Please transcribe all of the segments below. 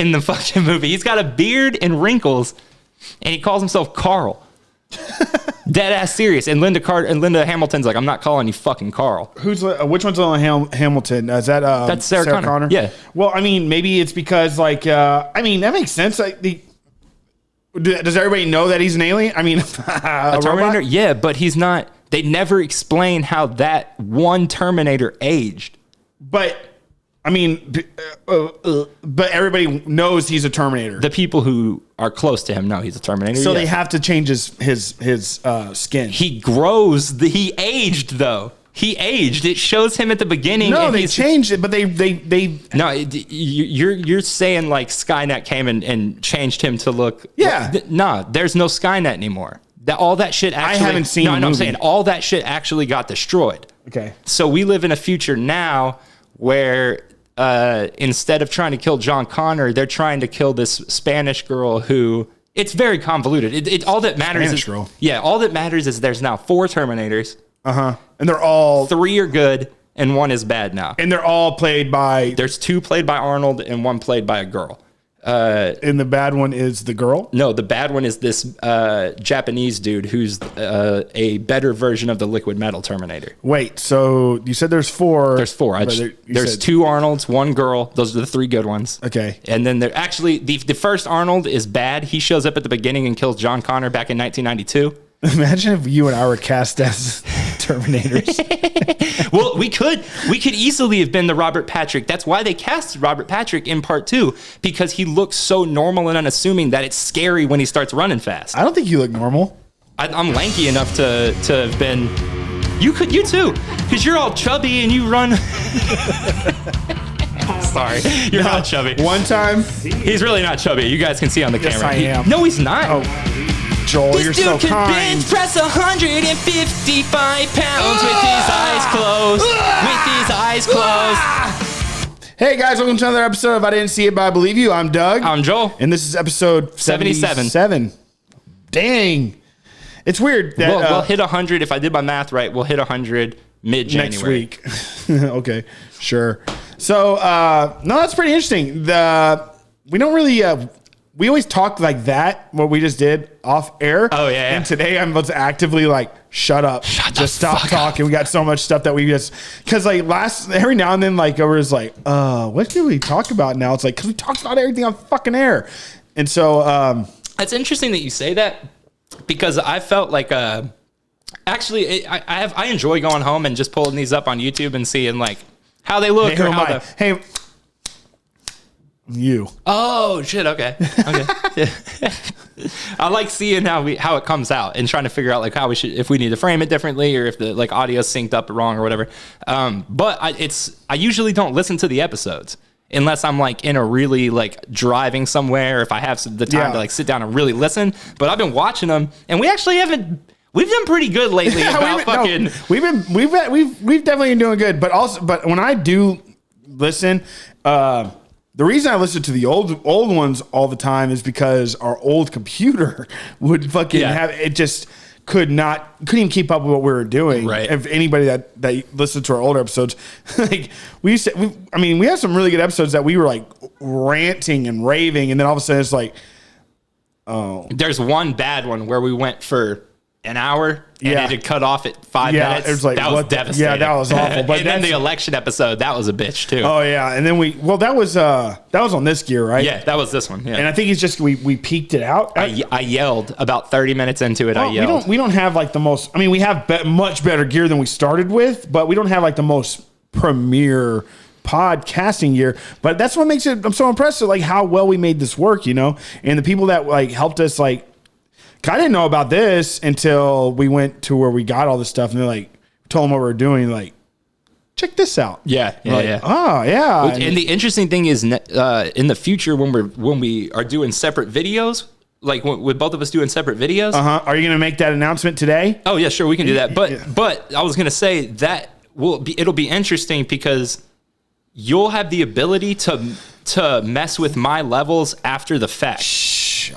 in the fucking movie. He's got a beard and wrinkles, and he calls himself Carl. Dead ass serious. And Linda Hamilton's like, I'm not calling you fucking Carl. Which one's on Hamilton? Is that that's Sarah Connor? Yeah. Well, I mean, maybe it's because like I mean that makes sense. Like does everybody know that he's an alien? I mean, a Terminator. robot? Yeah, but he's not. They never explain how that one Terminator aged. But I mean, but everybody knows he's a Terminator. The people who are close to him know he's a Terminator. So they have to change his skin. He grows. He aged though. He aged. It shows him at the beginning. No, they changed it, but they. No, you're saying like Skynet came and changed him to look. Yeah. Nah, there's no Skynet anymore. All that shit actually. I haven't seen. No, I'm saying all that shit actually got destroyed. Okay. So we live in a future now where instead of trying to kill John Connor, they're trying to kill this Spanish girl who. It's very convoluted. All that matters Spanish is girl. Yeah, all that matters is there's now 4 Terminators. And they're all 3 are good and 1 is bad now. And they're all played by. There's 2 played by Arnold and 1 played by a girl. And the bad one is the girl? No, the bad one is this Japanese dude who's a better version of the liquid metal Terminator. Wait, so you said there's 4. There's 4. There's 2 Arnolds, 1 girl. Those are the 3 good ones. Okay. And then there actually the first Arnold is bad. He shows up at the beginning and kills John Connor back in 1992. Imagine if you and I were cast as Terminators. Well, we could easily have been the Robert Patrick. That's why they cast Robert Patrick in part 2, because he looks so normal and unassuming that it's scary when he starts running fast. I don't think you look normal. I'm lanky enough to have been. You too, because you're all chubby and you run. Sorry, you're not chubby. One time, he's really not chubby. You guys can see on the camera. I am. No, he's not. Oh. Joel, this you're dude so can kind. bench press 155 pounds with his eyes closed. With his eyes closed. Hey guys, welcome to another episode of I Didn't See It, But I Believe You. I'm Doug. I'm Joel. And this is episode 77. Dang. It's weird that we'll hit 100. If I did my math right, we'll hit 100 mid-January. Next week. Okay, sure. So, no, that's pretty interesting. We don't really... we always talk like that, what we just did off air. Oh, yeah. And today I'm about to actively like, shut up. Just stop talking. We got so much stuff that we just, because like every now and then, like, I was like, what can we talk about now? It's like, because we talked about everything on fucking air. And so, it's interesting that you say that, because I felt like, actually, I enjoy going home and just pulling these up on YouTube and seeing like how they look. Hey, you. Oh shit! Okay. I like seeing how it comes out and trying to figure out like how we should, if we need to frame it differently or if the like audio synced up wrong or whatever. But I usually don't listen to the episodes unless I'm like in a really like driving somewhere, if I have the time to like sit down and really listen. But I've been watching them and we actually haven't. We've done pretty good lately. We've definitely been doing good. But when I do listen, the reason I listen to the old ones all the time is because our old computer would fucking have it, just couldn't even keep up with what we were doing. Right. If anybody that listened to our older episodes, like we have some really good episodes that we were like ranting and raving, and then all of a sudden it's like, oh, there's one bad one where we went for an hour and it had cut off at 5 minutes. It was like, that was devastating. Yeah, that was awful. But and then the election episode, that was a bitch too. Oh yeah, and then that was on this gear, right? Yeah, that was this one. Yeah. And I think it's just we peaked it out. I yelled about 30 minutes into it. I yelled. We don't have like the most. I mean, we have much better gear than we started with, but we don't have like the most premier podcasting gear. But that's what makes it. I'm so impressed with like how well we made this work, and the people that like helped us like. I didn't know about this until we went to where we got all this stuff, and they like told them what we were doing. Like, check this out. Yeah. Oh, yeah. And the interesting thing is, in the future when we are doing separate videos, like with both of us doing separate videos. Are you going to make that announcement today? Oh yeah, sure, we can do that. But I was going to say that it'll be interesting because you'll have the ability to mess with my levels after the fact.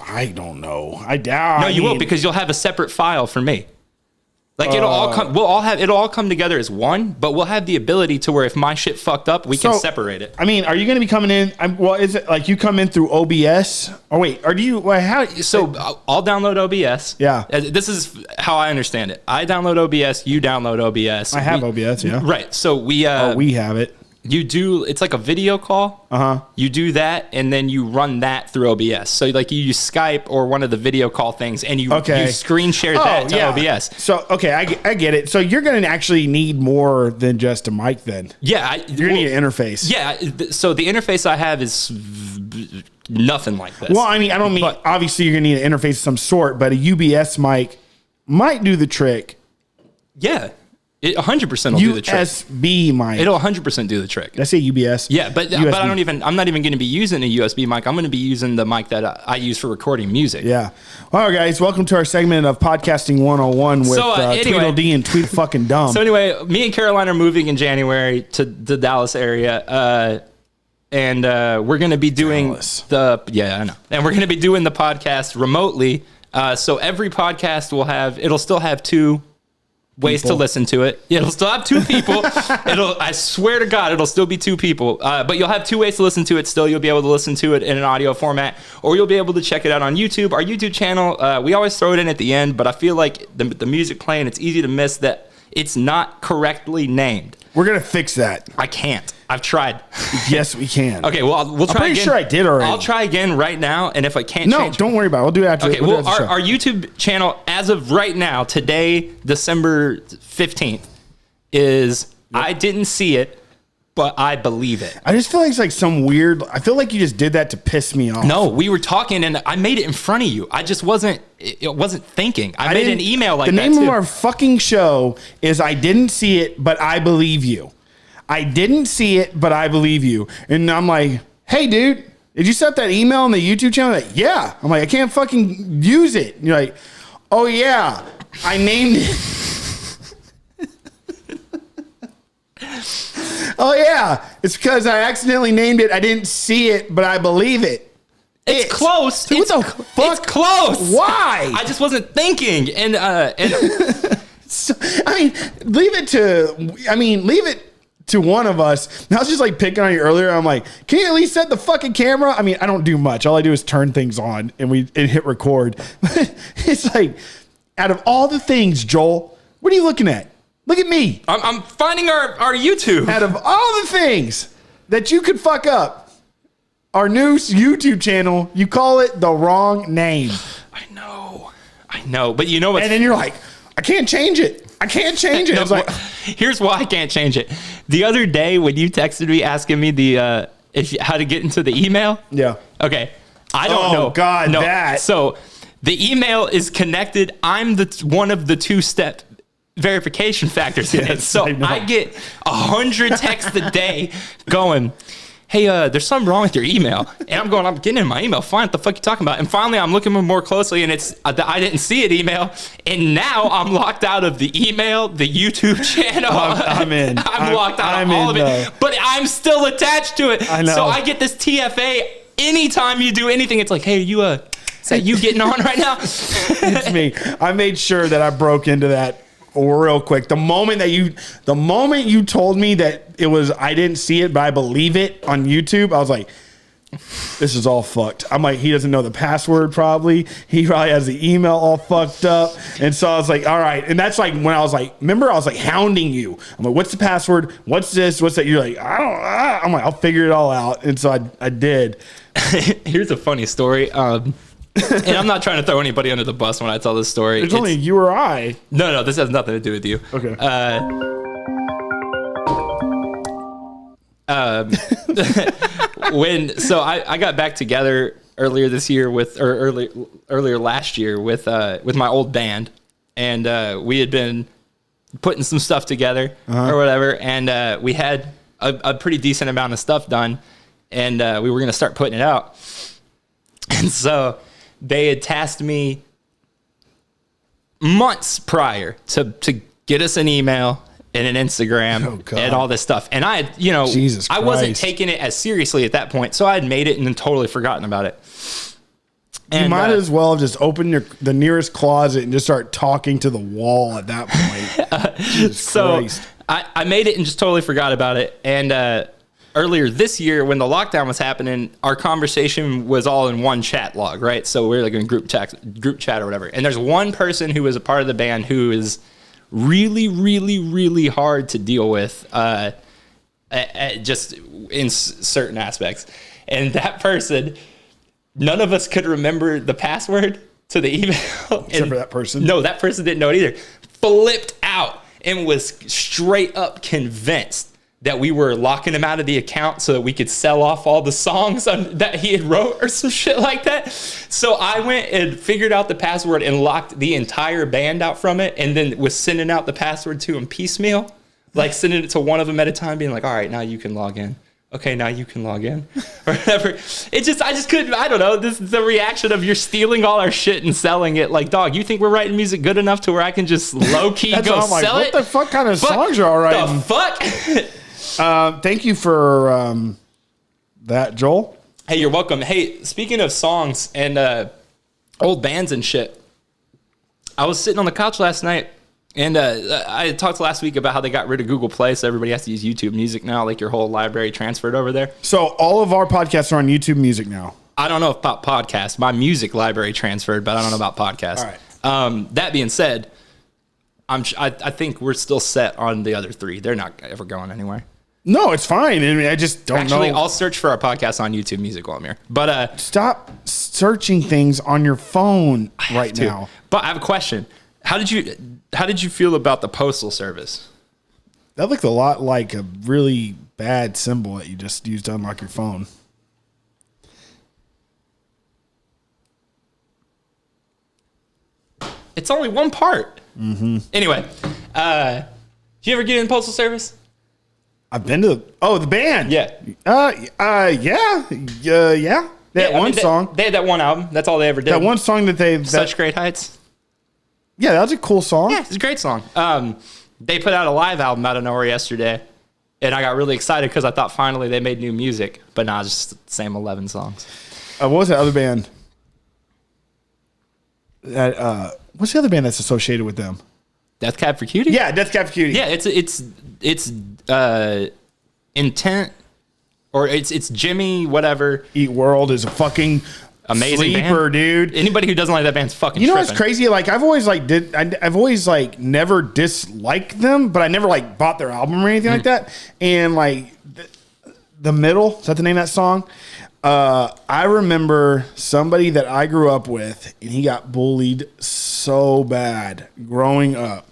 I don't know. I doubt. No, you won't, because you'll have a separate file for me. Like it'll all come together as one, but we'll have the ability to where if my shit fucked up, we can separate it. I mean, are you going to be coming in? Well, is it like you come in through OBS? Oh wait, or do you? How? So I'll download OBS. Yeah. This is how I understand it. I download OBS. You download OBS. I have OBS. Yeah. Right. So we have it. You do, it's like a video call. You do that, and then you run that through OBS. So like you use Skype or one of the video call things, and you screen share that to OBS. So, okay, I get it. So you're going to actually need more than just a mic then. Yeah. You're going to need an interface. Yeah. So the interface I have is nothing like this. Well, I mean, obviously you're going to need an interface of some sort, but a UBS mic might do the trick. Yeah. It 100% will do the trick. USB mic. It'll 100% do the trick. Did I say UBS? Yeah, but I'm not even going to be using a USB mic. I'm going to be using the mic that I use for recording music. Yeah. All right, guys, welcome to our segment of Podcasting 101 with Tweedledee and Tweed fucking Dumb. So anyway, me and Caroline are moving in January to the Dallas area. And we're going to be doing And we're going to be doing the podcast remotely. So every podcast it'll still have two ways to listen to it. It'll still have two people. I swear to God, it'll still be two people. But you'll have two ways to listen to it. Still, you'll be able to listen to it in an audio format, or you'll be able to check it out on YouTube. Our YouTube channel, we always throw it in at the end, but I feel like the music playing, it's easy to miss that it's not correctly named. We're going to fix that. I can't. I've tried. Yes, we can. Okay, well, we'll try again. I'm pretty sure I did already. I'll try again right now, and if I can't change... No, don't worry about it. We'll do it after. Okay, well, our YouTube channel, as of right now, today, December 15th, is I didn't see it, but I believe it. I just feel like it's like some weird... I feel like you just did that to piss me off. No, we were talking, and I made it in front of you. I just wasn't thinking. I made an email like that, The name of our fucking show is I Didn't See It, But I Believe You. I didn't see it, but I believe you. And I'm like, hey, dude, did you set that email on the YouTube channel? Like, yeah. I'm like, I can't fucking use it. And you're like, oh, yeah, I named it. Oh, yeah, it's because I accidentally named it. I didn't see it, but I believe it. It's close. Dude, what the fuck? It's close. Why? I just wasn't thinking. And so, leave it to one of us. And I was just like picking on you earlier. I'm like, can you at least set the fucking camera? I mean, I don't do much. All I do is turn things on and hit record. But it's like, out of all the things, Joel, what are you looking at? Look at me. I'm finding our YouTube. Out of all the things that you could fuck up, our new YouTube channel, you call it the wrong name. I know. But you know what? And then you're like, I can't change it. I can't change it. No, like, here's why I can't change it. The other day when you texted me asking me how to get into the email. Yeah. Okay. I don't know. Oh God, no. That. So the email is connected. I'm one of the two-step verification factors in it. So I get 100 texts a day going, hey, there's something wrong with your email. And I'm getting in my email. Fine, what the fuck you talking about? And finally, I'm looking more closely, and it's the I didn't see it email. And now I'm locked out of the email, the YouTube channel. I'm in. I'm locked out of all of it. But I'm still attached to it. I know. So I get this TFA anytime you do anything. It's like, hey, is that you getting on right now? It's me. I made sure that I broke into that real quick. The moment you told me that it was I didn't see it, but I believe it on YouTube, I was like, this is all fucked. I'm like, he doesn't know the password probably. He probably has the email all fucked up. And so I was like, all right. And that's like when I was like, remember, I was like hounding you. I'm like, what's the password? What's this? What's that? You're like, I don't know. I'm like, I'll figure it all out. And so I did. Here's a funny story. And I'm not trying to throw anybody under the bus when I tell this story. It's only you or I. No, this has nothing to do with you. Okay. I got back together earlier this year earlier last year with my old band, and we had been putting some stuff together or whatever, and we had a pretty decent amount of stuff done, and we were going to start putting it out. And so they had tasked me months prior to get us an email and an Instagram and all this stuff. And I had, Jesus Christ. I wasn't taking it as seriously at that point. So I had made it and then totally forgotten about it. You might as well have just opened the nearest closet and just start talking to the wall at that point. So Christ. I made it and just totally forgot about it. And earlier this year, when the lockdown was happening, our conversation was all in one chat log, right? So we were like in group chat or whatever. And there's one person who was a part of the band who is really, really, really hard to deal with, just in certain aspects. And that person, none of us could remember the password to the email. Except for that person? No, that person didn't know it either. Flipped out and was straight up convinced that we were locking him out of the account so that we could sell off all the songs that he had wrote or some shit like that. So I went and figured out the password and locked the entire band out from it, and then was sending out the password to him piecemeal, like sending it to one of them at a time, being like, all right, now you can log in. Okay, now you can log in, or whatever. I just couldn't, I don't know, this is the reaction of you're stealing all our shit and selling it. Like, dog, you think we're writing music good enough to where I can just low-key go sell it? What the fuck kind of songs are all right? The fuck? Thank you for that, Joel. Hey, you're welcome. Hey, speaking of songs and old bands and shit, I was sitting on the couch last night, and I talked last week about how they got rid of Google Play, so everybody has to use YouTube Music now, like your whole library transferred over there. So all of our podcasts are on YouTube Music now. I don't know about podcasts. My music library transferred, but I don't know about podcasts. All right. That being said, I think we're still set on the other three. They're not ever going anywhere. No, it's fine. I mean, I just don't know. Actually, I'll search for our podcast on YouTube Music while I'm here. But stop searching things on your phone right now. But I have a question. How did you feel about the Postal Service? That looked a lot like a really bad symbol that you just used to unlock your phone. It's only one part. Mm-hmm. Anyway, did you ever get in Postal Service? I've been to the band. Yeah. Yeah. That one song. They had that one album. That's all they ever did. That one song that Such Great Heights. Yeah, that was a cool song. Yeah, it's a great song. They put out a live album out of nowhere yesterday, and I got really excited because I thought finally they made new music, but not just the same 11 songs. What was that other band? What's the other band that's associated with them? Death Cab for Cutie? Yeah, Death Cab for Cutie. Yeah, it's Intent, or it's Jimmy whatever. Eat World is a fucking amazing sleeper, band. Dude. Anybody who doesn't like that band's fucking. You know tripping. what's crazy? Like I've always never disliked them, but I never like bought their album or anything like that. And like the Middle, is that the name of that song? I remember somebody that I grew up with, and he got bullied so bad growing up.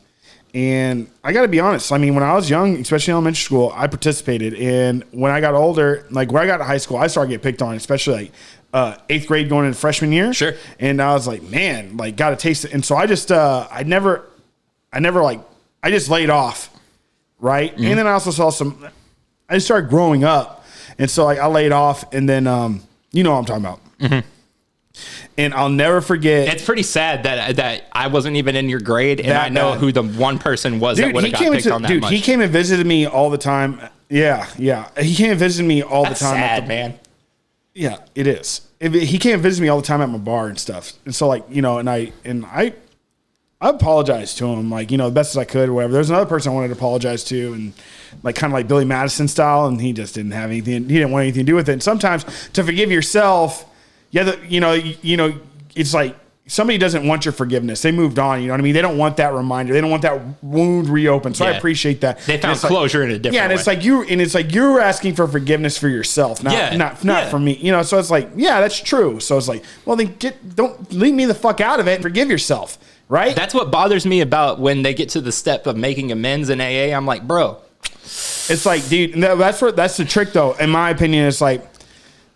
And I got to be honest. I mean, when I was young, especially in elementary school, I participated. And when I got older, like when I got to high school, I started getting picked on, especially like 8th grade going into freshman year. Sure. And I was like, man, like got to taste it. And so I just, I just laid off. Right. Mm-hmm. And then I also I just started growing up. And so like I laid off, and then, you know what I'm talking about. Mm-hmm. And I'll never forget. It's pretty sad that I wasn't even in your grade, and I know who the one person was that would have got picked on that much. He came and visited me all the time. Yeah. He came and visited me all the time. Sad, man. Yeah, it is. He came and visited me all the time at my bar and stuff. And so like, you know, and I apologized to him, like, you know, the best as I could or whatever. There's another person I wanted to apologize to, and like kind of like Billy Madison style, and he just didn't have anything. He didn't want anything to do with it. And sometimes to forgive yourself, you know, it's like somebody doesn't want your forgiveness. They moved on. You know what I mean? They don't want that reminder. They don't want that wound reopened. So I appreciate that. They found closure in a different way. Yeah, and it's like you're asking for forgiveness for yourself, not for me. You know, so it's like, yeah, that's true. So it's like, well, then don't leave me the fuck out of it and forgive yourself, right? That's what bothers me about when they get to the step of making amends in AA. I'm like, bro. It's like, dude, that's the trick though. In my opinion, it's like,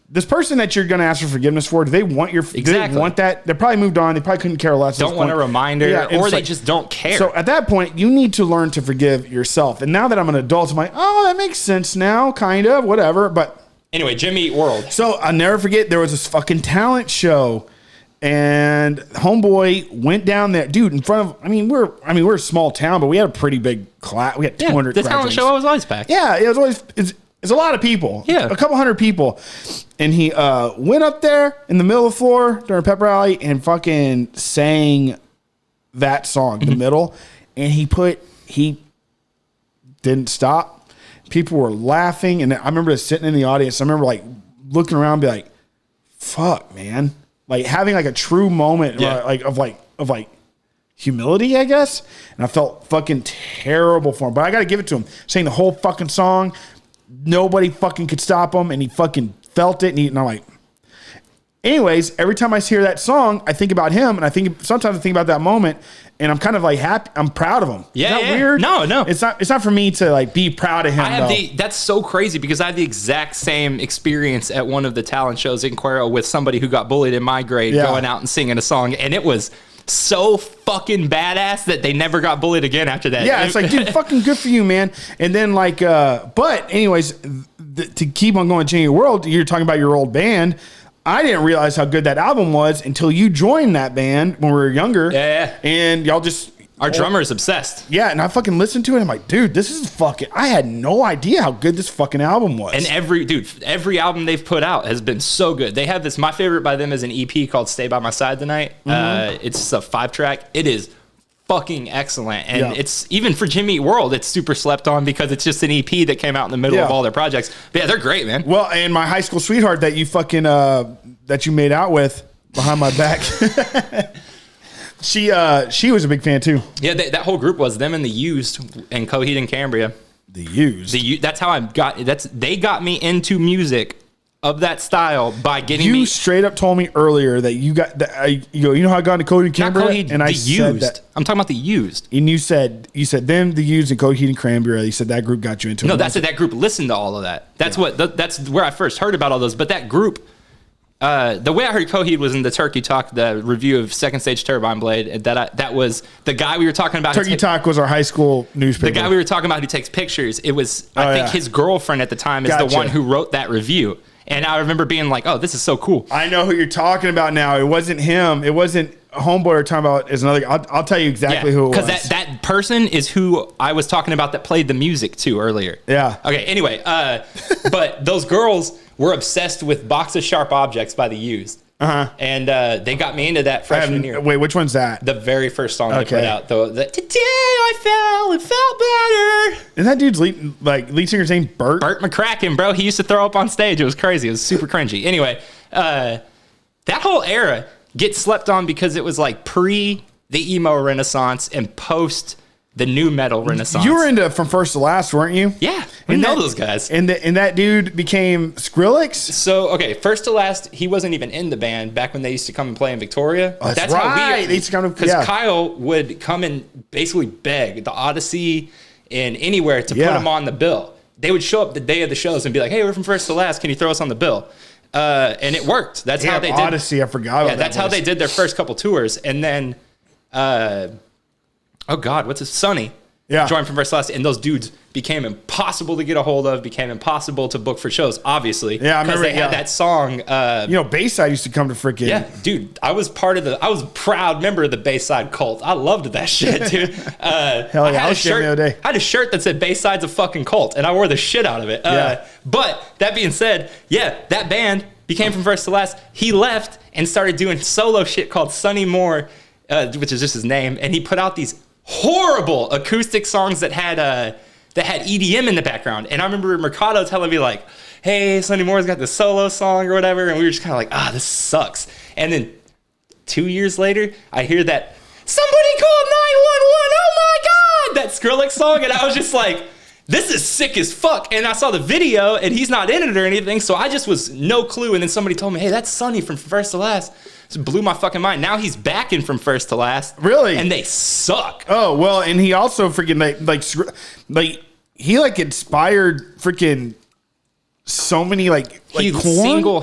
this person that you're going to ask for forgiveness for, do they want do they want that? They probably moved on. They probably couldn't care less. Don't want a reminder, or they just don't care. So at that point, you need to learn to forgive yourself. And now that I'm an adult, I'm like, oh, that makes sense now, kind of, whatever. But anyway, Jimmy Eat World. So I'll never forget, there was this fucking talent show, and homeboy went down there, dude, in front of, we're a small town, but we had a pretty big class. We had 200 The talent show was always packed. Yeah, it was always, It's a lot of people. Yeah. A couple hundred people. And he went up there in the middle of the floor during pep rally and fucking sang that song, the middle. And he didn't stop. People were laughing. And I remember sitting in the audience. I remember like looking around and be like, fuck, man. Like having like a true moment of humility, I guess. And I felt fucking terrible for him. But I got to give it to him. Saying the whole fucking song. Nobody fucking could stop him. And he fucking felt it. And I'm like, anyways, every time I hear that song, I think about him. And sometimes I think about that moment. And I'm kind of like happy. I'm proud of him. Yeah. Is that weird? No. It's not for me to like be proud of him. That's so crazy because I have the exact same experience at one of the talent shows in Cuero with somebody who got bullied in my grade going out and singing a song. And it was so fucking badass that they never got bullied again after that. Yeah, it's like, dude, fucking good for you, man. And then like, but anyways, to keep on going, Changing Your World, you're talking about your old band. I didn't realize how good that album was until you joined that band when we were younger. Yeah. And y'all just... Our drummer is obsessed. Yeah, and I fucking listened to it. And I'm like, dude, this is fucking... I had no idea how good this fucking album was. And every album they've put out has been so good. They have this... My favorite by them is an EP called Stay By My Side Tonight. It's a 5-track. It is fucking excellent. And it's... Even for Jimmy Eat World, it's super slept on because it's just an EP that came out in the middle of all their projects. But yeah, they're great, man. Well, and my high school sweetheart that you fucking... that you made out with behind my back... She was a big fan too. Yeah, that whole group was them and the Used and Coheed and Cambria. The Used. That's how I got. They got me into music of that style by getting me. You straight up told me earlier that you got that. You know how I got into Coheed and Cambria, Coheed, and I said that. I'm talking about the Used. And you said them, the Used, and Coheed and Cranberry. You said that group got you into it. No, that group listened to all of that. That's that's where I first heard about all those. But that group. The way I heard Coheed was in the Turkey Talk, the review of Second Stage Turbine Blade. And that was the guy we were talking about. Turkey Talk was our high school newspaper. The guy we were talking about who takes pictures. It was, I think his girlfriend at the time is the one who wrote that review. And I remember being like, oh, this is so cool. I know who you're talking about now. It wasn't him. It wasn't Homeboy we're talking about. Is another. I'll tell you exactly who it was. Because that person is who I was talking about that played the music to earlier. Yeah. Okay, anyway. But those girls were obsessed with Box of Sharp Objects by the Used. And they got me into that freshman year. Wait, which one's that? The very first song they put out. The Today I Fell and Felt Better. Isn't that dude's lead singer's name Burt? Burt McCracken, bro. He used to throw up on stage. It was crazy. It was super cringy. Anyway, that whole era gets slept on because it was like pre the emo renaissance and post the new metal renaissance. You were into From First to Last, weren't you? Yeah, we know those guys. And that dude became Skrillex? So, okay, First to Last, he wasn't even in the band back when they used to come and play in Victoria. Oh, that's right. They used to come to... Because Kyle would come and basically beg the Odyssey and anywhere to put him on the bill. They would show up the day of the shows and be like, hey, we're from First to Last. Can you throw us on the bill? And it worked. That's how they did... Odyssey, I forgot about that. That's how they did their first couple tours. And then... oh God, what's his Sonny? Yeah. Joined from First to Last, and those dudes became impossible to get a hold of, became impossible to book for shows, obviously. Yeah, I remember they had that song. Bayside used to come to freaking... Yeah, dude, I was a proud member of the Bayside cult. I loved that shit, dude. Hell yeah, I was jamming the other day. I had a shirt that said Bayside's a fucking cult, and I wore the shit out of it. But that being said, that band became from First to Last. He left and started doing solo shit called Sonny Moore, which is just his name, and he put out these horrible acoustic songs that had EDM in the background. And I remember Mercado telling me like, hey, Sonny Moore's got this solo song or whatever, and we were just kind of like, this sucks. And then 2 years later, I hear that somebody called 911, oh my God, that Skrillex song, and I was just like, this is sick as fuck. And I saw the video and he's not in it or anything, so I just was no clue. And then somebody told me, hey, that's Sonny from First to Last. It blew my fucking mind. Now he's back in From First to Last. Really? And they suck. Oh, well, and he also freaking he inspired freaking so many Korn.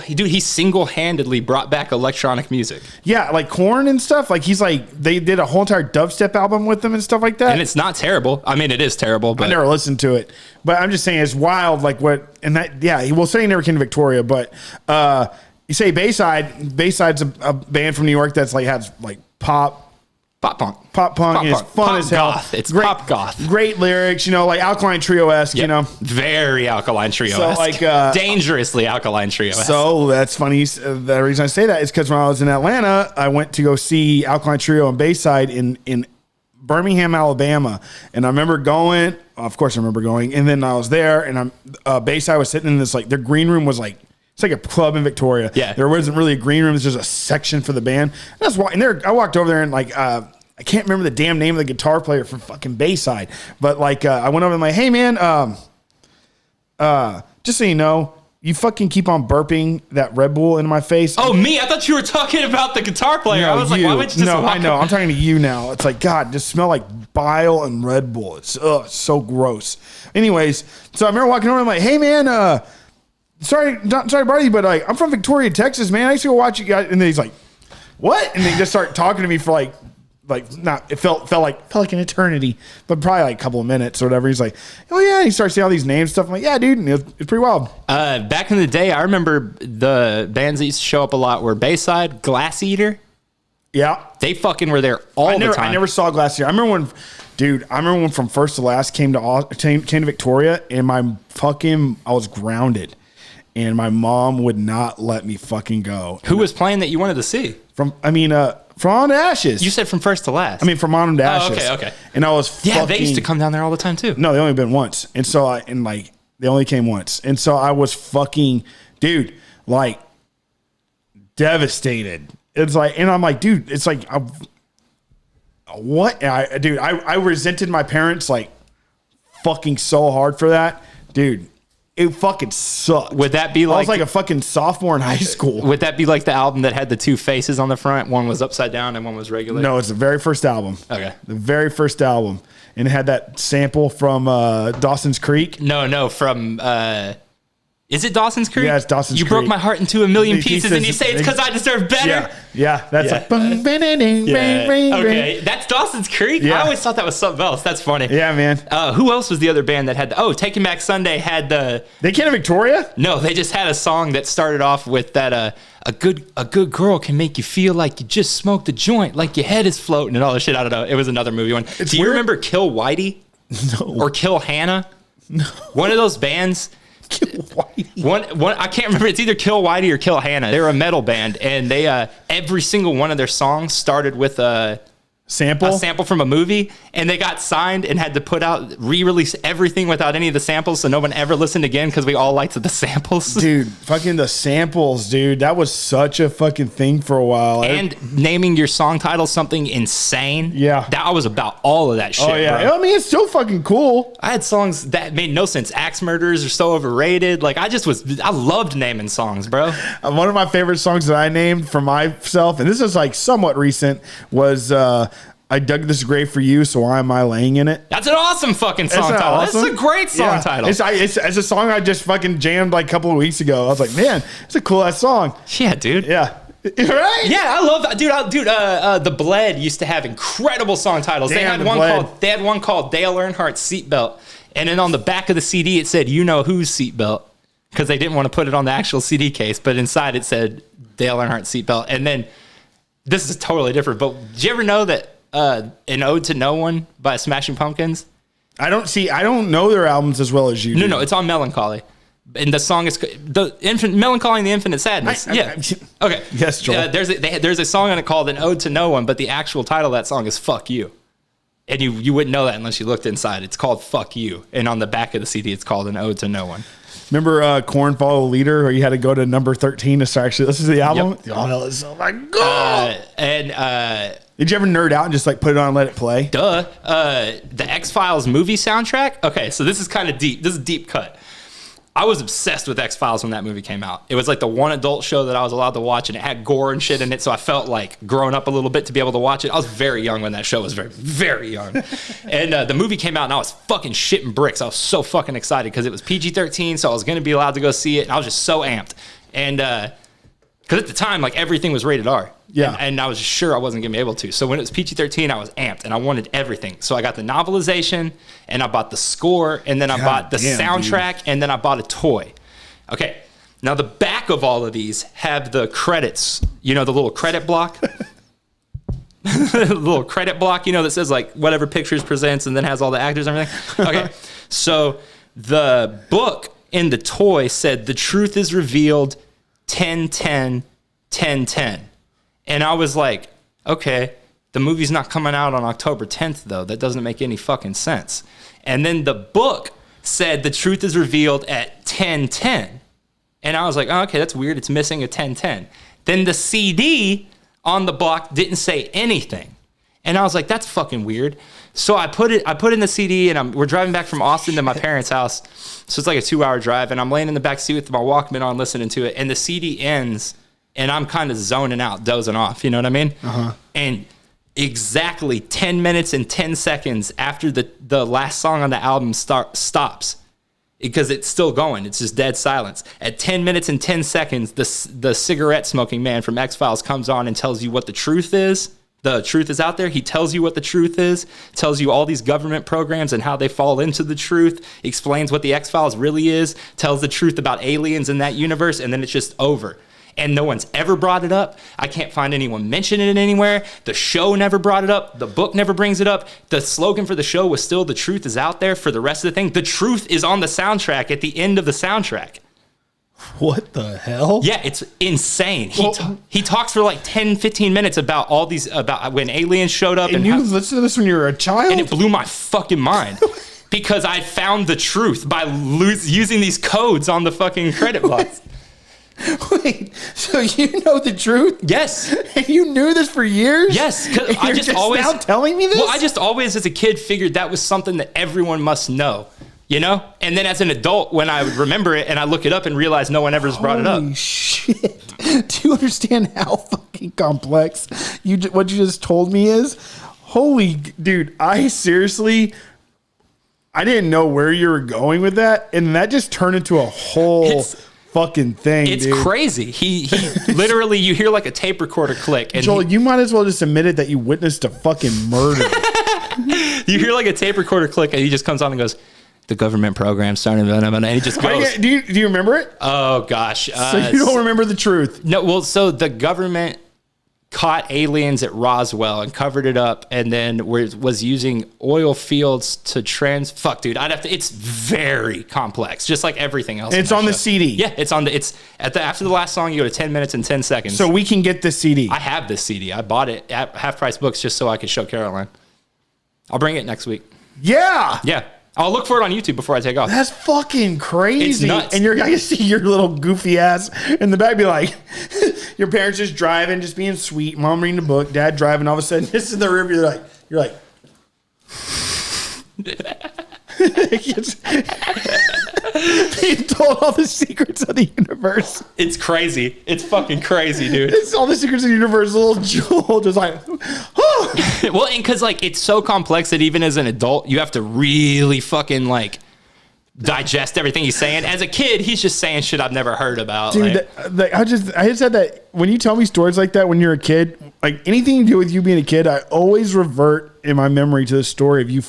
He single-handedly brought back electronic music. Yeah, like Korn and stuff. Like they did a whole entire dubstep album with them and stuff like that. And it's not terrible. I mean, it is terrible, but I never listened to it. But I'm just saying it's wild. Like what? And that, yeah, he will say he never came to Victoria, but you say Bayside. Bayside's a band from New York that's like has like pop Pop punk is fun as hell. Goth. It's pop goth. Great lyrics, like Alkaline Trio-esque, Very Alkaline Trio-esque. So like dangerously Alkaline Trio-esque. So that's funny. The reason I say that is because when I was in Atlanta, I went to go see Alkaline Trio and Bayside in Birmingham, Alabama. And I remember going, of course I remember going, and then I was there and Bayside was sitting in this, like, their green room was like, it's like a club in Victoria. Yeah. There wasn't really a green room. There's just a section for the band. I walked over there and like, I can't remember the damn name of the guitar player for fucking Bayside, but like, I went over and like, hey man, just so you know, you fucking keep on burping that Red Bull into my face. Oh, me? I thought you were talking about the guitar player. No, I was like, why would you just No, walk I know. I'm talking to you now. It's like, God, just smell like bile and Red Bull. It's so gross. Anyways, so I remember walking over and I'm like, hey man, sorry to bother you, but like, I'm from Victoria, Texas, man. I used to go watch you guys. And then he's like, what? And they just start talking to me for it felt like an eternity, but probably like a couple of minutes or whatever. He's like, oh yeah. And he starts saying all these names and stuff. I'm like, yeah, dude. And it's pretty wild. Back in the day, I remember the bands that used to show up a lot were Bayside, Glass Eater. Yeah. They fucking were there all the time. I never saw Glass Eater. I remember when From First to Last came to Victoria, and I was grounded. And my mom would not let me fucking go. Who was playing that you wanted to see? From On to Ashes. You said From First to Last. From On to Ashes. Oh, okay. And I was they used to come down there all the time too. No, they only been once. And so they only came once. And so I was fucking, dude, like devastated. It's like, and I'm like, dude, it's like, what? I resented my parents like fucking so hard for that. Dude, it fucking sucked. Would that be like... I was like a fucking sophomore in high school. Would that be like the album that had the two faces on the front? One was upside down and one was regular? No, it's the very first album. Okay. The very first album. And it had that sample from Dawson's Creek. No, from... is it Dawson's Creek? Yeah, it's Dawson's Creek. You broke my heart into a million pieces and you say it's because I deserve better? Yeah. That's like... Okay, that's Dawson's Creek? Yeah. I always thought that was something else. That's funny. Yeah, man. Who else was the other band that had... Taking Back Sunday had the... They came to Victoria? No, they just had a song that started off with that... A good girl can make you feel like you just smoked a joint, like your head is floating and all this shit. I don't know. It was another movie one. Do you remember Kill Whitey? No. Or Kill Hannah? No. One of those bands... Kill Whitey. One I can't remember. It's either Kill Whitey or Kill Hannah. They're a metal band, and they every single one of their songs started with a sample from a movie, and they got signed and had to re-release everything without any of the samples, so no one ever listened again because we all liked the samples. Dude, fucking the samples, dude. That was such a fucking thing for a while. And naming your song title something insane. Yeah. That was about all of that shit, Oh, yeah. bro. I mean, it's still fucking cool. I had songs that made no sense. Axe Murders are so overrated. Like, I loved naming songs, bro. One of my favorite songs that I named for myself, and this is like somewhat recent, was I Dug This Grave for You, so why am I laying in it? That's an awesome fucking song title. Awesome? That's a great song title. It's a song I just fucking jammed like a couple of weeks ago. I was like, man, it's a cool ass song. Yeah, dude. Yeah. Right? Yeah, I love that. Dude, The Bled used to have incredible song titles. They had one called Dale Earnhardt's Seatbelt. And then on the back of the CD, it said, you know whose seatbelt. Because they didn't want to put it on the actual CD case. But inside it said Dale Earnhardt's Seatbelt. And then, this is totally different. But did you ever know that An Ode to No One by Smashing Pumpkins? I don't know their albums as well as you do. No, it's on Melancholy. And the song is Melancholy and the Infinite Sadness. Okay. Yes, Joel. There's a song on it called An Ode to No One, but the actual title of that song is Fuck You. And you wouldn't know that unless you looked inside. It's called Fuck You. And on the back of the CD, it's called An Ode to No One. Remember Korn Follow the Leader, where you had to go to number 13 to start actually listen to the album? Yep. Oh my God. Did you ever nerd out and just like put it on and let it play? Duh. The X-Files movie soundtrack? Okay, so this is kind of deep. This is a deep cut. I was obsessed with X-Files when that movie came out. It was like the one adult show that I was allowed to watch, and it had gore and shit in it, so I felt like growing up a little bit to be able to watch it. I was very young when that show was very, very young. And the movie came out, and I was fucking shitting bricks. I was so fucking excited because it was PG-13, so I was going to be allowed to go see it, and I was just so amped. And because at the time, like, everything was rated R. Yeah. And I was sure I wasn't going to be able to. So when it was PG-13, I was amped, and I wanted everything. So I got the novelization, and I bought the score, and then I bought the soundtrack, and then I bought a toy. Okay. Now, the back of all of these have the credits. You know, the little credit block? little credit block, that says like whatever pictures presents and then has all the actors and everything. Okay. So the book in the toy said the truth is revealed 10/10, 10/10. And I was like, okay, the movie's not coming out on October 10th though. That doesn't make any fucking sense. And then the book said the truth is revealed at 10/10. And I was like, oh, okay, that's weird. It's missing a 10/10. Then the CD on the block didn't say anything. And I was like, that's fucking weird. So I put in the CD, and we're driving back from Austin to my parents' house. So it's like a 2-hour drive, and I'm laying in the back seat with my Walkman on listening to it, and the CD ends, and I'm kind of zoning out, dozing off, you know what I mean? Uh-huh. And exactly 10 minutes and 10 seconds after the last song on the album stops, because it's still going. It's just dead silence. At 10 minutes and 10 seconds, the cigarette smoking man from X-Files comes on and tells you what the truth is. The truth is out there. He tells you what the truth is, tells you all these government programs and how they fall into the truth, explains what the X-Files really is, tells the truth about aliens in that universe, and then it's just over. And no one's ever brought it up. I can't find anyone mentioning it anywhere. The show never brought it up. The book never brings it up. The slogan for the show was still "The truth is out there" for the rest of the thing. The truth is on the soundtrack at the end of the soundtrack. What the hell? Yeah, it's insane. He talks for like 10, 15 minutes about all these, about when aliens showed up. And you listened to this when you were a child? And it blew my fucking mind. Because I found the truth by using these codes on the fucking credit box. Wait, so you know the truth? Yes. And you knew this for years? Yes. Because I just always now telling me this? Well, I just always, as a kid, figured that was something that everyone must know. You know? And then as an adult, when I would remember it and I look it up and realize no one ever's brought it up. Holy shit. Do you understand how fucking complex what you just told me is? Holy, dude, I didn't know where you were going with that. And that just turned into a whole fucking thing, It's dude. crazy. He literally, you hear like a tape recorder click. And Joel, you might as well just admit it that you witnessed a fucking murder. You hear like a tape recorder click and he just comes on and goes, the government program starting, and he just goes. Do you remember it? Oh gosh. So you don't remember the truth? No. Well, so the government caught aliens at Roswell and covered it up, and then was using oil fields to fuck, dude. It's very complex, just like everything else. It's on the CD. Yeah, after the last song, you go to 10 minutes and 10 seconds. So we can get this CD. I have this CD. I bought it at Half Price Books just so I could show Caroline. I'll bring it next week. Yeah. Yeah. I'll look for it on YouTube before I take off. That's fucking crazy. It's nuts. And I can see your little goofy ass in the back be like, your parents just driving, just being sweet. Mom reading a book, dad driving. All of a sudden, this is the river. You're like, he told all the secrets of the universe. It's crazy. It's fucking crazy, dude. It's all the secrets of the universe. Little Joel just like, oh. Well, and because like it's so complex that even as an adult, you have to really fucking like digest everything he's saying. As a kid, he's just saying shit I've never heard about. Dude, I just said that when you tell me stories like that when you're a kid, like anything to do with you being a kid, I always revert in my memory to the story of you.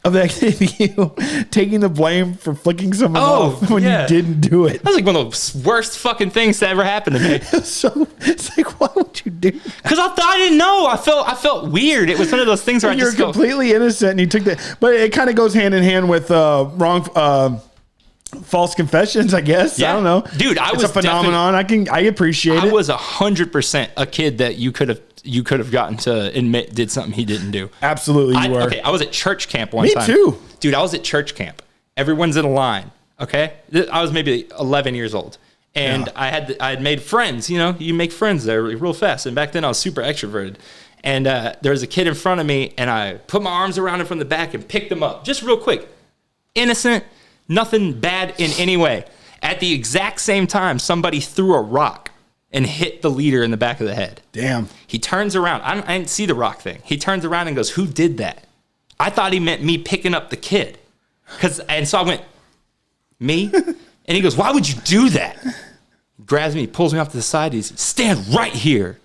Of you taking the blame for flicking someone off when you didn't do it. That was like one of the worst fucking things that ever happened to me. It's like, why would you do that? Because I didn't know. I felt weird. It was one of those things where you're completely innocent and you took that. But it kind of goes hand in hand with false confessions, I guess. Yeah. I don't know. Dude, it's a phenomenon. I appreciate it. I was 100% a kid that you could have gotten to admit did something he didn't do. Absolutely, you were. Okay, I was at church camp one time. Me too. Dude, I was at church camp. Everyone's in a line, okay? I was maybe 11 years old. And I had made friends. You know, you make friends there real fast. And back then, I was super extroverted. And there was a kid in front of me, and I put my arms around him from the back and picked him up. Just real quick. Innocent, nothing bad in any way. At the exact same time, somebody threw a rock and hit the leader in the back of the head. Damn. He turns around. I didn't see the rock thing. He turns around and goes, "Who did that?" I thought he meant me picking up the kid. And so I went, "Me?" And he goes, "Why would you do that?" He grabs me, pulls me off to the side. He's, "Stand right here."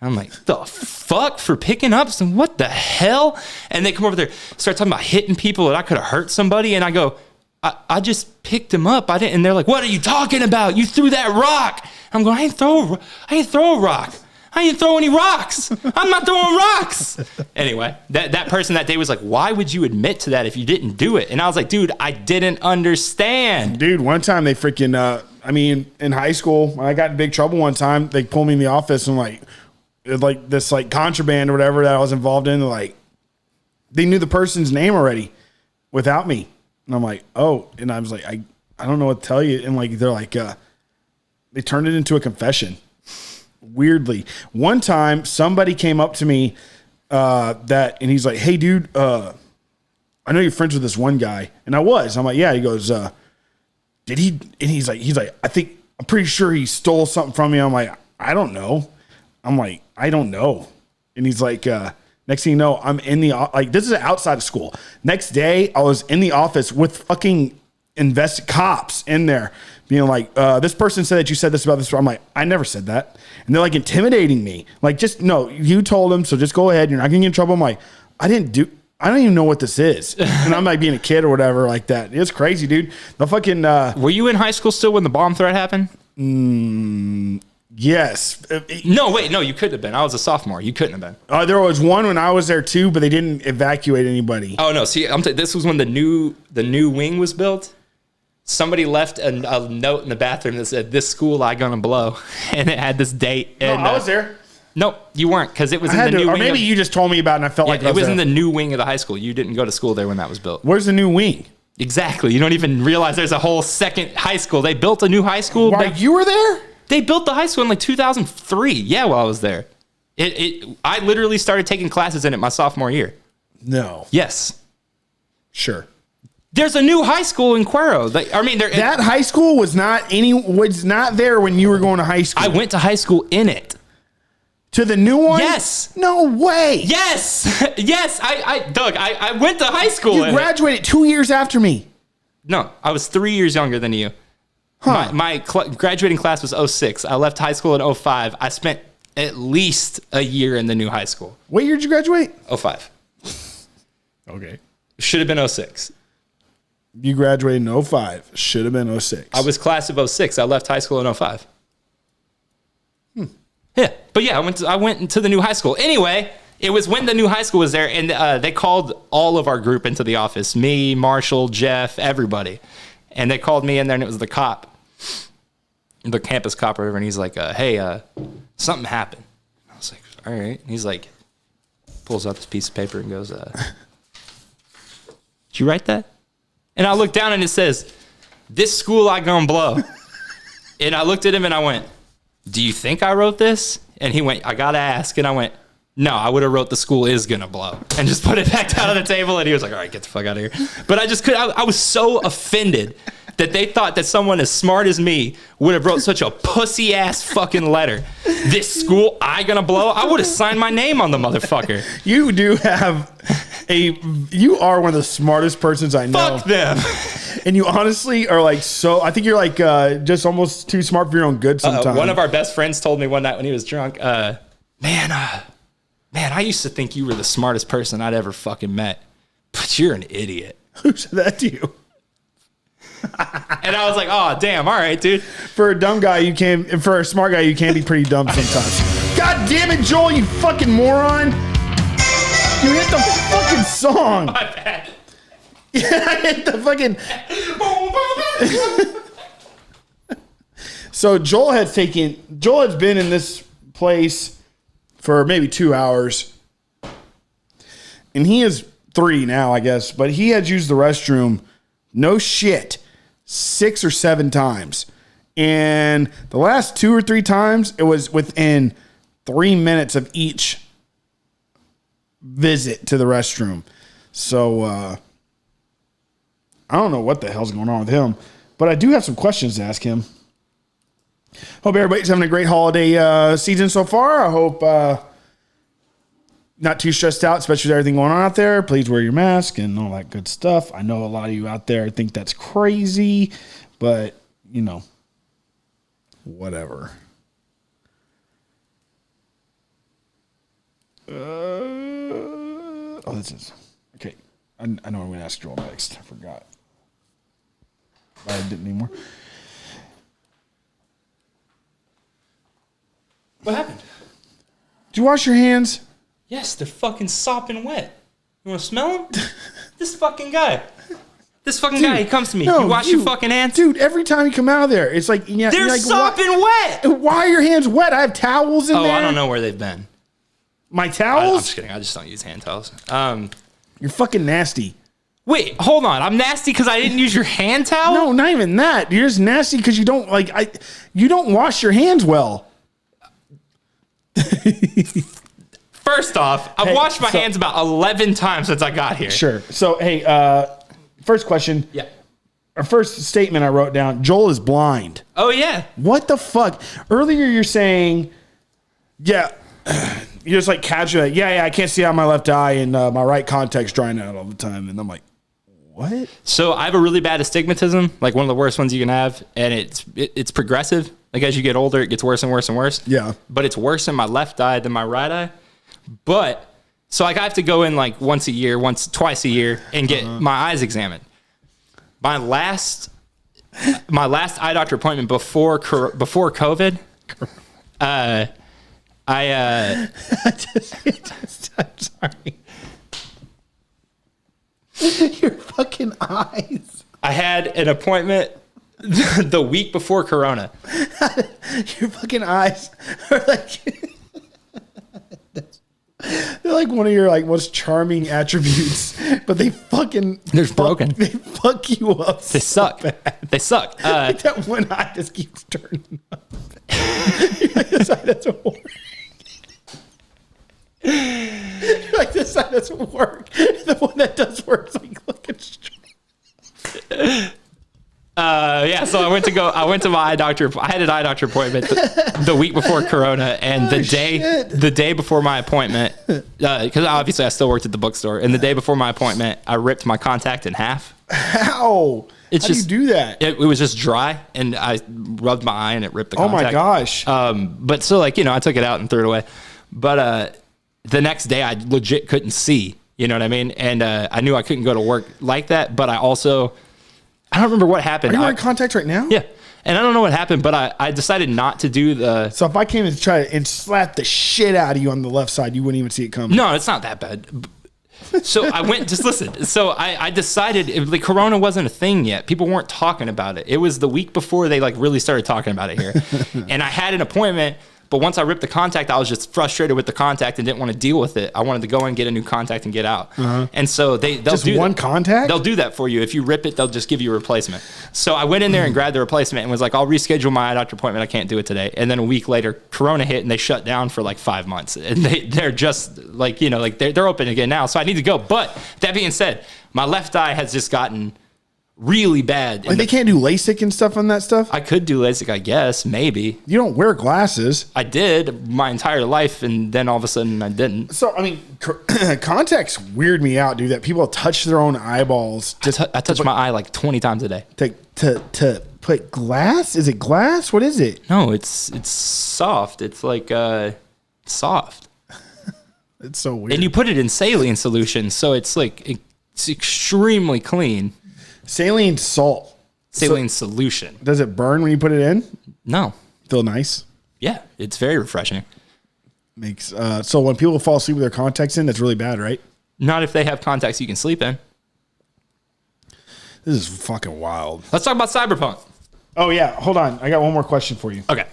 I'm like, "The fuck for picking up some? What the hell?" And they come over there, start talking about hitting people that I could have hurt somebody. And I go, I just picked him up. I didn't. And they're like, "What are you talking about? You threw that rock." I'm going, I ain't throw a rock. I didn't throw any rocks. I'm not throwing rocks. Anyway, that person that day was like, why would you admit to that if you didn't do it? And I was like, dude, I didn't understand. Dude, one time they freaking, in high school, when I got in big trouble one time, they pulled me in the office and like this like contraband or whatever that I was involved in. Like, they knew the person's name already without me. And I'm like, oh, and I was like, I don't know what to tell you. And like, they're like, they turned it into a confession. Weirdly, one time somebody came up to me and he's like, hey dude, I know you're friends with this one guy. And I was. I'm like, yeah. He goes, did he? And he's like, I'm pretty sure he stole something from me. I'm like, I don't know. I'm like, I don't know. And he's like, next thing you know, I'm in the, like, this is outside of school. Next day, I was in the office with fucking cops in there being like, this person said that you said this about this. I'm like, I never said that. And they're like intimidating me. Like, just, no, you told him, so just go ahead. You're not going to get in trouble. I'm like, I don't even know what this is. And I'm like being a kid or whatever like that. It's crazy, dude. The fucking... Were you in high school still when the bomb threat happened? Yes. No, wait, no, you couldn't have been. I was a sophomore. You couldn't have been. There was one when I was there too, but they didn't evacuate anybody. Oh, no. See, this was when the new wing was built. Somebody left a note in the bathroom that said, "This school I gonna blow," and it had this date. And, I was there. No, you weren't, because it was in the new wing. Or maybe you just told me about it and I felt like it was in the new wing of the high school. You didn't go to school there when that was built. Where's the new wing? Exactly. You don't even realize there's a whole second high school. They built a new high school. Why, you were there? They built the high school in like 2003. Yeah, while I was there. I literally started taking classes in it my sophomore year. No. Yes. Sure. There's a new high school in Cuero. That high school was not there when you were going to high school. I went to high school in it. To the new one? Yes. No way. Yes. Yes. Doug, I went to high school. You graduated 2 years after me. No, I was 3 years younger than you. Huh. My graduating class was 06. I left high school in 05. I spent at least a year in the new high school. What year did you graduate? 05. Okay. Should have been 06. You graduated in 05. Should have been 06. I was class of 06. I left high school in 05. Yeah. But yeah, I went into the new high school. Anyway, it was when the new high school was there, and they called all of our group into the office. Me, Marshall, Jeff, everybody. And they called me in there, and it was the cop. The campus cop or whatever, and he's like, hey, something happened. I was like, all right. And he's like, pulls out this piece of paper and goes, did you write that? And I looked down and it says, "This school I gonna blow." And I looked at him and I went, "Do you think I wrote this?" And he went, "I gotta ask." And I went, "No, I would have wrote the school is gonna blow," and just put it back down on the table. And he was like, "All right, get the fuck out of here." But I just I was so offended that they thought that someone as smart as me would have wrote such a pussy ass fucking letter. "This school I gonna blow." I would have signed my name on the motherfucker. You do have you are one of the smartest persons I know. Fuck them. And you honestly are like, so I think you're like just almost too smart for your own good sometimes. One of our best friends told me one night when he was drunk, man, I used to think you were the smartest person I'd ever fucking met, but you're an idiot. Who said that to you? And I was like, oh, damn. All right, dude. For a dumb guy, you can, and for a smart guy, you can be pretty dumb sometimes. God damn it, Joel, you fucking moron. You hit the fucking song. My bad. Yeah, I hit the fucking. So Joel has been in this place for maybe 2 hours. And he is 3 now, I guess. But he had used the restroom, no shit, 6 or 7 times. And the last 2 or 3 times, it was within 3 minutes of each visit to the restroom. So I don't know what the hell's going on with him, but I do have some questions to ask him. Hope everybody's having a great holiday season so far. I hope not too stressed out, especially with everything going on out there. Please wear your mask and all that good stuff. I know a lot of you out there think that's crazy, but you know, whatever. This is okay. I know I'm going to ask Joel next. I forgot. I didn't anymore. What happened? Do you wash your hands? Yes, they're fucking sopping wet. You want to smell them? This fucking guy. This fucking guy, he comes to me. You wash your fucking hands? Dude, every time you come out of there, it's like... They're like, sopping wet! Why are your hands wet? I have towels in there. Oh, I don't know where they've been. My towels? I'm just kidding. I just don't use hand towels. You're fucking nasty. Wait, hold on. I'm nasty because I didn't use your hand towel? No, not even that. You're just nasty because you don't, you don't wash your hands well. First off, I've washed my hands about 11 times since I got here. Sure. So, hey, first question. Yeah. Our first statement I wrote down, Joel is blind. Oh, yeah. What the fuck? Earlier you're saying, yeah, you're just like casual. Yeah, I can't see out of my left eye and my right contact's drying out all the time. And I'm like, what? So I have a really bad astigmatism, like one of the worst ones you can have. And it's progressive. Like as you get older, it gets worse and worse and worse. Yeah. But it's worse in my left eye than my right eye. But so like I have to go in like twice a year and get my eyes examined. My last eye doctor appointment before COVID, I'm sorry. Your fucking eyes. I had an appointment the week before Corona. Your fucking eyes are like... They're like one of your most charming attributes, but they fucking... They're broken. They fuck you up. They suck. Bad. They suck. Like that one eye just keeps turning up. This eye doesn't work. This eye doesn't work. The one that does work is like looking straight. Yeah, so I went to my eye doctor. I had an eye doctor appointment the week before Corona, and the day before my appointment, because obviously I still worked at the bookstore, and the day before my appointment, I ripped my contact in half. How? How do you do that? It was just dry, and I rubbed my eye, and it ripped the contact. Oh my gosh. But so I took it out and threw it away. But the next day, I legit couldn't see. You know what I mean? And I knew I couldn't go to work like that, but I don't remember what happened. Are you wearing contacts right now? Yeah. And I don't know what happened, but I decided not to do the... So if I came and try and slap the shit out of you on the left side, you wouldn't even see it coming. No, it's not that bad. So I went, just listen. So I decided, Corona wasn't a thing yet. People weren't talking about it. It was the week before they really started talking about it here. And I had an appointment, but once I ripped the contact, I was just frustrated with the contact and didn't want to deal with it. I wanted to go and get a new contact and get out. And so they'll just do one that. Contact? They'll do that for you. If you rip it, they'll just give you a replacement. So I went in there and grabbed the replacement and was like, I'll reschedule my eye doctor appointment. I can't do it today. And then a week later, Corona hit and they shut down for 5 months. And they're just they're open again now. So I need to go. But that being said, my left eye has just gotten really bad. They can't do LASIK and stuff on that stuff? I could do LASIK, I guess, maybe. You don't wear glasses. I did my entire life, and then all of a sudden I didn't. So, I mean, contacts weird me out, dude, that people touch their own eyeballs. I touch my eye 20 times a day. To put glass? Is it glass? What is it? No, it's soft. It's soft. It's so weird. And you put it in saline solution, so it's it's extremely clean. Saline salt. Saline solution. Does it burn when you put it in? No. Feel nice? Yeah, it's very refreshing. Makes so when people fall asleep with their contacts in, that's really bad, right? Not if they have contacts you can sleep in. This is fucking wild. Let's talk about CyberPunk. Oh yeah, hold on. I got one more question for you. Okay.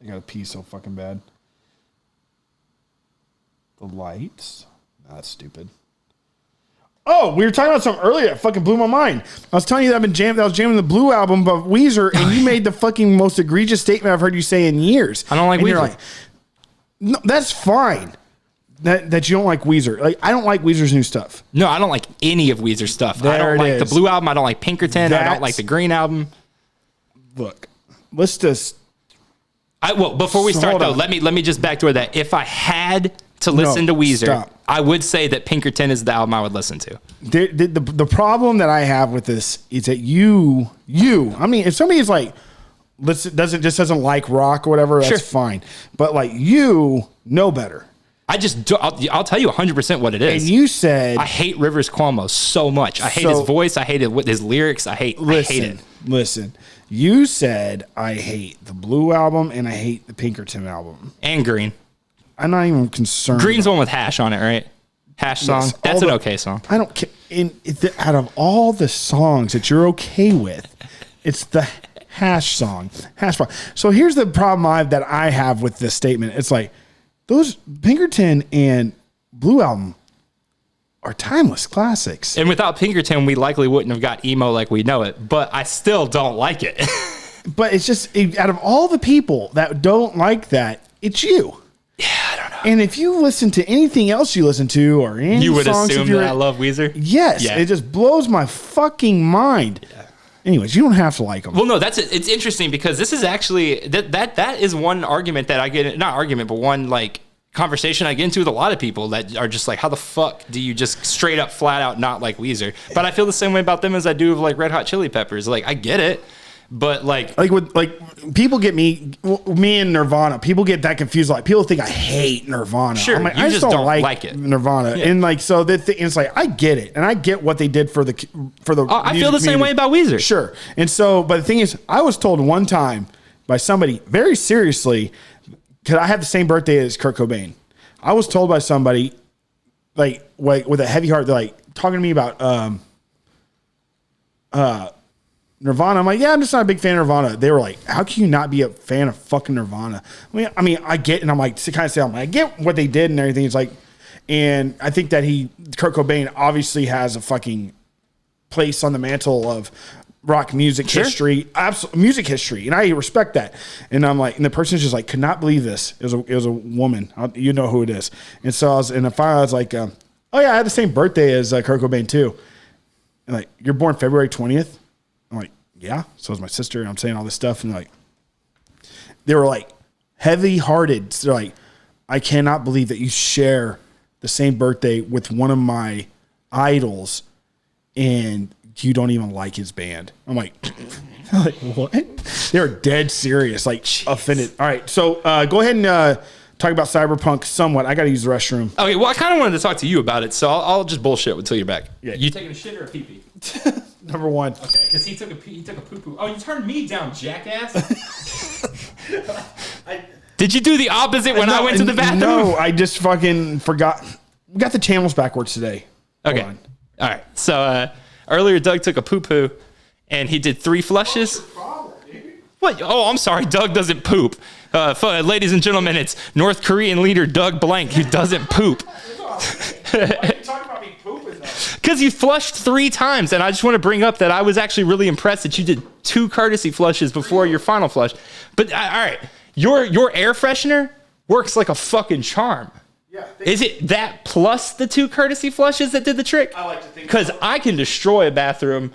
I gotta pee so fucking bad. The lights. That's stupid. Oh, we were talking about something earlier that fucking blew my mind. I was telling you that I was jamming the Blue album of Weezer, and you made the fucking most egregious statement I've heard you say in years. I don't like Weezer. You're like, no, that's fine. That you don't like Weezer. I don't like Weezer's new stuff. No, I don't like any of Weezer's stuff. I don't like the Blue album. I don't like Pinkerton. I don't like the Green album. Look, let's just. Before we start though, let me just backdoor that. If I had to listen to Weezer, I would say that Pinkerton is the album I would listen to. The problem that I have with this is that you, I mean, if somebody is doesn't like rock or whatever, that's fine. But you know better. I'll tell you 100% what it is. And you said I hate Rivers Cuomo so much. I hate his voice. I hate it with his lyrics. I hate it. Listen, you said I hate the Blue album and I hate the Pinkerton album. And Green. I'm not even concerned. Green's one with Hash on it, right? Hash song. Yes, That's an okay song. I don't care. Out of all the songs that you're okay with, it's the Hash song. Hash song. So here's the problem that I have with this statement. It's like those Pinkerton and Blue album are timeless classics. And without Pinkerton, we likely wouldn't have got emo like we know it. But I still don't like it. But it's just, out of all the people that don't like that, it's you. Yeah, I don't know. And if you listen to anything else you listen to or any you would songs assume that I love Weezer? Yes. Yeah. It just blows my fucking mind. Yeah. Anyways, you don't have to like them. Well, no, it's interesting because this is actually that is one argument that I get, not argument, but one like conversation I get into with a lot of people that are just like, how the fuck do you just straight up flat out not like Weezer? But I feel the same way about them as I do of like Red Hot Chili Peppers. Like, I get it. But like people get me and Nirvana. People get that confused. Like, people think I hate Nirvana. Sure, I'm like, you I just don't like it. Nirvana, yeah. And like, so it's like, I get it, and I get what they did for the. I feel the same way about Weezer. Sure, and so, but the thing is, I was told one time by somebody very seriously, because I have the same birthday as Kurt Cobain. I was told by somebody, like with a heavy heart, they're like talking to me about Nirvana. I'm like, yeah, I'm just not a big fan of Nirvana. They were like, how can you not be a fan of fucking Nirvana? I mean, I get, and I'm like, to kind of say, I get what they did and everything. It's like, and I think that Kurt Cobain obviously has a fucking place on the mantle of rock music history, music history, and I respect that. And I'm like, and the person's just like, could not believe this. It was a woman. You know who it is. And so I was like, oh yeah, I had the same birthday as Kurt Cobain too. And like, you're born February 20th. I'm like, yeah. So is my sister. And I'm saying all this stuff. And like, they were like heavy hearted. So they're like, I cannot believe that you share the same birthday with one of my idols and you don't even like his band. I'm like, what? They're dead serious. Like, offended. All right. So go ahead and talk about Cyberpunk somewhat. I got to use the restroom. Okay. Well, I kind of wanted to talk to you about it. So I'll just bullshit until you're back. Yeah. You taking a shit or a pee-pee? Number one. Okay, because he took a poo-poo. Oh, you turned me down, jackass. Did you do the opposite when I went to the bathroom? No, I just fucking forgot. We got the channels backwards today. Okay. All right. So earlier, Doug took a poo-poo, and he did 3 flushes. What? Oh, I'm sorry. Doug doesn't poop. Ladies and gentlemen, it's North Korean leader Doug Blank who doesn't poop. Why are you talking about me pooping though? Because you flushed 3 times, and I just want to bring up that I was actually really impressed that you did 2 courtesy flushes before your final flush. But all right, your air freshener works like a fucking charm. Yeah. Is it that plus the 2 courtesy flushes that did the trick? I like to think because I can destroy a bathroom.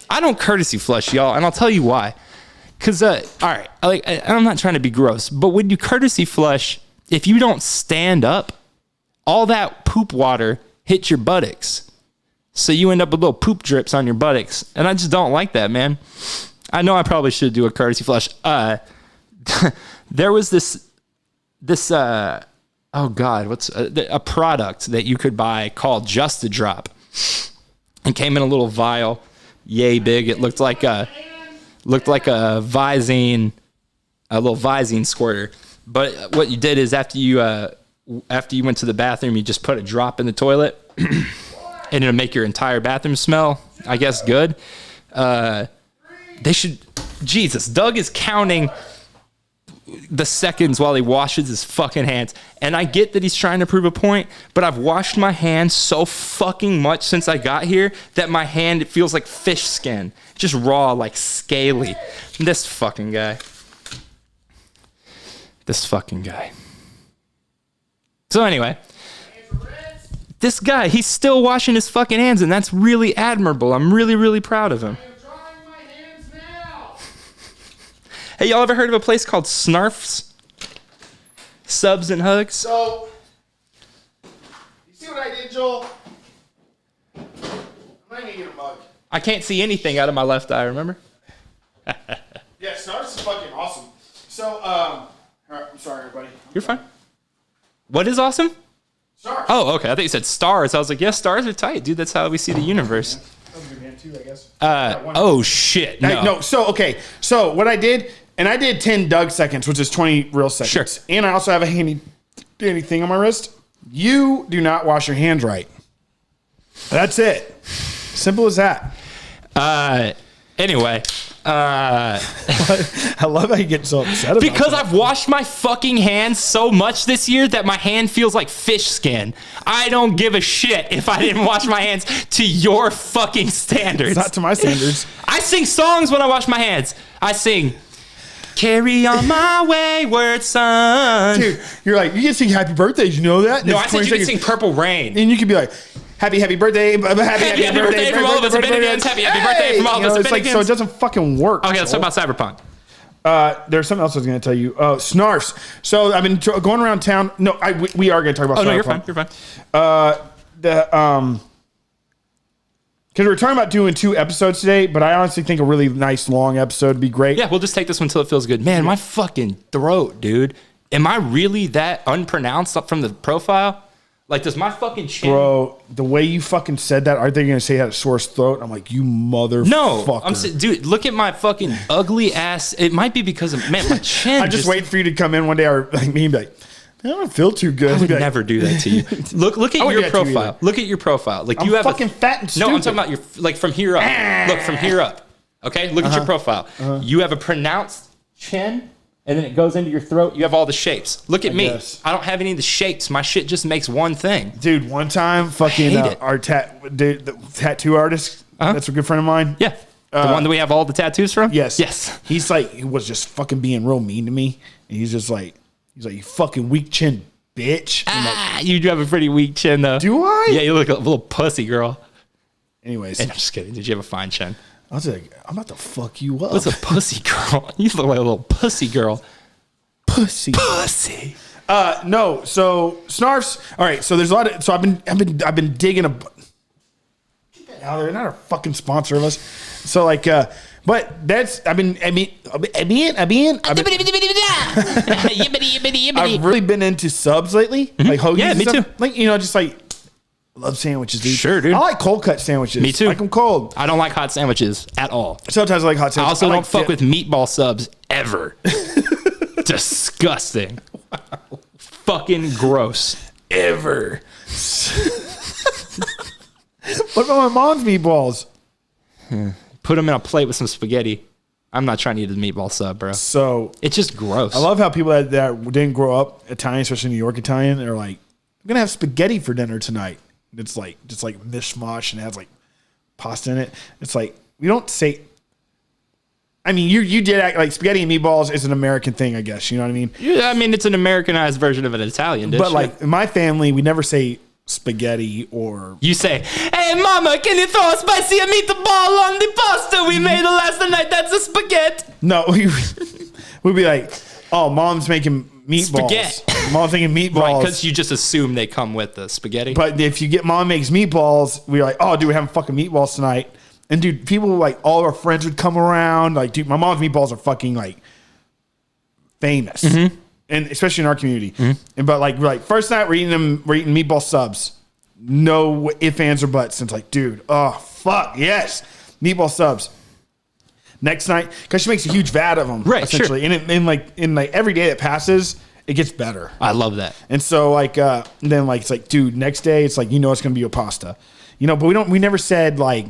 I don't courtesy flush, y'all, and I'll tell you why. Because all right, I'm not trying to be gross, but when you courtesy flush, if you don't stand up, all that poop water hits your buttocks. So you end up with little poop drips on your buttocks. And I just don't like that, man. I know I probably should do a courtesy flush. There was this oh God, what's a product that you could buy called Just a Drop. It came in a little vial, yay big. It looked like a Visine, a little Visine squirter. But what you did is after you went to the bathroom, you just put a drop in the toilet, and it'll make your entire bathroom smell, I guess, good. Jesus, Doug is counting the seconds while he washes his fucking hands. And I get that he's trying to prove a point, but I've washed my hands so fucking much since I got here that my hand, it feels like fish skin. Just raw, like scaly. This fucking guy. So anyway, this guy, he's still washing his fucking hands, and that's really admirable. I'm really, really proud of him. I am drying my hands now. Hey, y'all ever heard of a place called Snarf's? Subs and Hugs? So, you see what I did, Joel? I'm not gonna get a mug. I can't see anything out of my left eye, remember? Yeah, Snarf's is fucking awesome. So, all right, I'm sorry, everybody. You're fine. What is awesome? Stars. Oh, okay. I thought you said stars. I was like, yeah, stars are tight, dude. That's how we see the universe. Too, I guess. Oh shit. No. So what I did, and I did 10 Doug seconds, which is 20 real seconds. Sure. And I also have a handy thing on my wrist. You do not wash your hands right. That's it. Simple as that. Anyway. I love how you get so upset about Because that. I've washed my fucking hands so much this year that my hand feels like fish skin. I don't give a shit if I didn't wash my hands to your fucking standards. It's not to my standards. I sing songs when I wash my hands. I sing, carry on my wayward son. Dude, you're like, you can sing happy birthdays, you know that? No, I said you can sing Purple Rain. And you can be like, happy birthday, happy birthday from all of us at Bennigan's. Happy birthday from all of us at Bennigan's. So it doesn't fucking work. Okay, let's talk about Cyberpunk. There's something else I was going to tell you. Snarfs. So I've been going around town. No, we are going to talk about Cyberpunk. Oh, no, you're fine. You're fine. Because we're talking about doing 2 episodes today, but I honestly think a really nice long episode would be great. Yeah, we'll just take this one until it feels good. Man, my fucking throat, dude. Am I really that unpronounced up from the profile? Like, does my fucking chin... Bro, the way you fucking said that, are they going to say you had a sore throat? I'm like, you motherfucker. No, I'm saying, dude, look at my fucking ugly ass. It might be because of, man, my chin. I just wait for you to come in one day or like me and be like, I don't feel too good. I would never do that to you. Look at your profile. Look at your profile. Like, you have fucking fat and stupid. No, I'm talking about your, like, from here up. Look, from here up. Okay? Look at your profile. You have a pronounced chin. And then it goes into your throat. You have all the shapes. Look at me. Guess. I don't have any of the shapes. My shit just makes one thing. Dude, one time, fucking our the tattoo artist, that's a good friend of mine. Yeah. The one that we have all the tattoos from? Yes. Yes. He was just fucking being real mean to me. And he's like, you fucking weak chin bitch. Like, you do have a pretty weak chin, though. Do I? Yeah, you look like a little pussy girl. Anyways. And I'm just kidding. Did you have a fine chin? I was like, I'm about to fuck you up. What's a pussy girl? You look like a little pussy girl. Pussy. No. So Snarfs. All right. So there's a lot of. So I've been digging a. Get that out of there. They're not a fucking sponsor of us. So like, but that's I've really been into subs lately. Mm-hmm. Like hoagies. Yeah, me too. Like just like. Love sandwiches, dude. Sure, dude. I like cold cut sandwiches. Me too. I like them cold. I don't like hot sandwiches at all. Sometimes I like hot sandwiches. I also don't fuck with meatball subs ever. Disgusting. Wow. Fucking gross. Ever. What about my mom's meatballs? Put them in a plate with some spaghetti. I'm not trying to eat a meatball sub, bro. So it's just gross. I love how people that didn't grow up Italian, especially New York Italian, are like, I'm gonna have spaghetti for dinner tonight. It's like just like mishmash and it has like pasta in it. It's like we don't say. I mean, you did act like spaghetti and meatballs is an American thing, I guess. You know what I mean? Yeah, I mean it's an Americanized version of an Italian dish. But like in my family, we never say spaghetti or. You say, "Hey, Mama, can you throw a spicy meatball on the pasta we made last night? That's a spaghetti." No, we'd be like, "Oh, Mom's making meatballs." Spaghetti. Mom's making meatballs. Right, because you just assume they come with the spaghetti. But if you get Mom makes meatballs, we're like, "Oh, dude, we're having fucking meatballs tonight." And dude, people like all our friends would come around. Like, dude, my mom's meatballs are fucking like famous, and especially in our community. And but like, we're like first night we're eating meatball subs. No ifs, ands, or buts. And it's like, dude, oh fuck yes, meatball subs. Next night, because she makes a huge vat of them, right? Essentially, Sure. and in every day that passes, it gets better. I love that. And so like, then like it's like, dude, next day it's like it's gonna be a pasta, but we never said like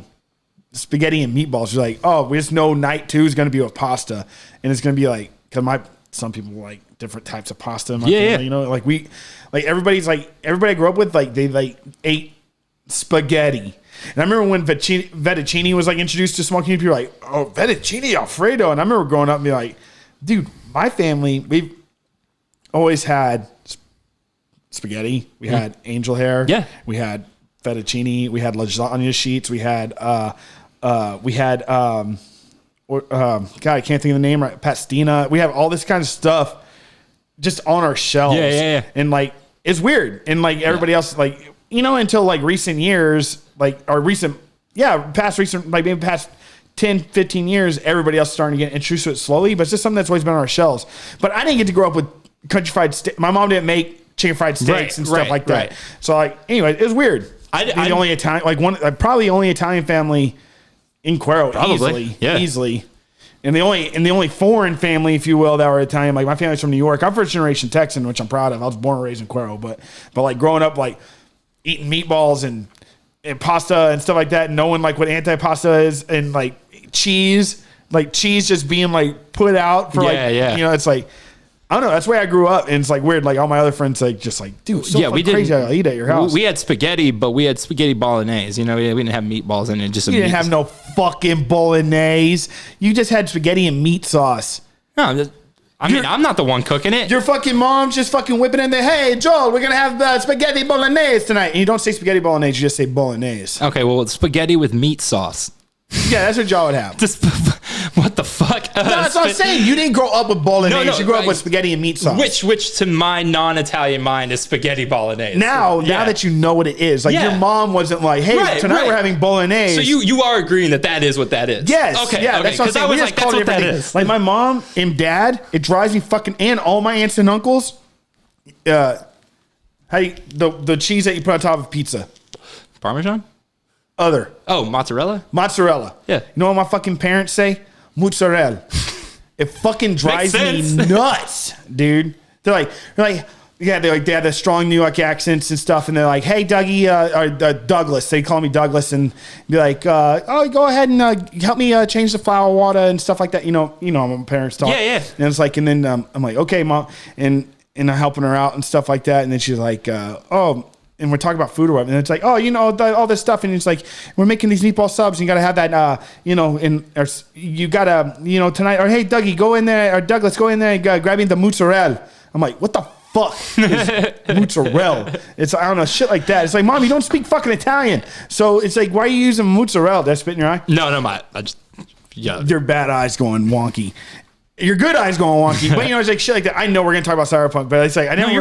spaghetti and meatballs. You're like, oh, we just know night 2 is gonna be a pasta, and it's gonna be like because some people like different types of pasta in my family, like everybody I grew up with, like they like ate spaghetti. And I remember when fettuccine was like introduced to small community, people were like, oh, fettuccine Alfredo. And I remember growing up and being like, dude, my family, we've always had spaghetti. We had angel hair. Yeah. We had fettuccine. We had lasagna sheets. We had God, I can't think of the name right. Pastina. We have all this kind of stuff just on our shelves. Yeah. And like, it's weird. And like everybody else, like, until like recent years, like maybe past 10, 15 years, everybody else is starting to get introduced to it slowly, but it's just something that's always been on our shelves. But I didn't get to grow up with country fried steak. My mom didn't make chicken fried steaks and stuff right, like that. right. So like, anyway, it was weird. The only Italian, probably the only Italian family in Cuero, easily. And the only foreign family, if you will, that were Italian. Like my family's from New York. I'm first generation Texan, which I'm proud of. I was born and raised in Cuero, but like growing up, like eating meatballs and pasta and stuff like that, knowing like what antipasta is and like cheese just being like put out for it's like, I don't know. That's the way I grew up, and it's like weird. Like all my other friends, like just like, dude, so we crazy. I eat at your house. We had spaghetti, but we had spaghetti bolognese. You know, we didn't have meatballs in it. Just you didn't have no fucking bolognese. You just had spaghetti and meat sauce. No, I'm not the one cooking it. Your fucking mom's just fucking whipping in there. Hey, Joel, we're gonna have spaghetti bolognese tonight. And you don't say spaghetti bolognese. You just say bolognese. Okay, well, it's spaghetti with meat sauce. Yeah, that's what Joel would have. What the fuck? No, that's what I'm saying. You didn't grow up with bolognese. You grew up with spaghetti and meat sauce. Which to my non-Italian mind is spaghetti bolognese. Now that you know what it is, like your mom wasn't like, "Hey, tonight we're having bolognese." So you are agreeing that is what that is? Yes. Okay. Yeah, that's what I'm saying. We just call it different things. Like my mom and dad, it drives me fucking, and all my aunts and uncles. The cheese that you put on top of pizza, Parmesan. Mozzarella. Yeah. You know what my fucking parents say? Mozzarella. It fucking drives me nuts, dude. They're like, they have the strong New York accents and stuff, and they're like, "Hey, Dougie, or Douglas." They call me Douglas, and be like, "Oh, go ahead and help me change the flour water and stuff like that." You know, my parents talk. Yeah. And it's like, and then I'm like, "Okay, mom," and I'm helping her out and stuff like that, and then she's like, "Oh." And we're talking about food or whatever. And it's like, oh, all this stuff. And it's like, we're making these meatball subs. And you got to have that, you got to, tonight. Or, hey, Dougie, go in there. Or Douglas, go in there and grab me the mozzarella. I'm like, what the fuck is mozzarella? It's, I don't know, shit like that. It's like, Mom, you don't speak fucking Italian. So it's like, why are you using mozzarella? Did I spit in your eye? No, Your bad eyes going wonky. Your good eyes going wonky, but it's like shit like that. I know we're gonna talk about Cyberpunk, but it's like I never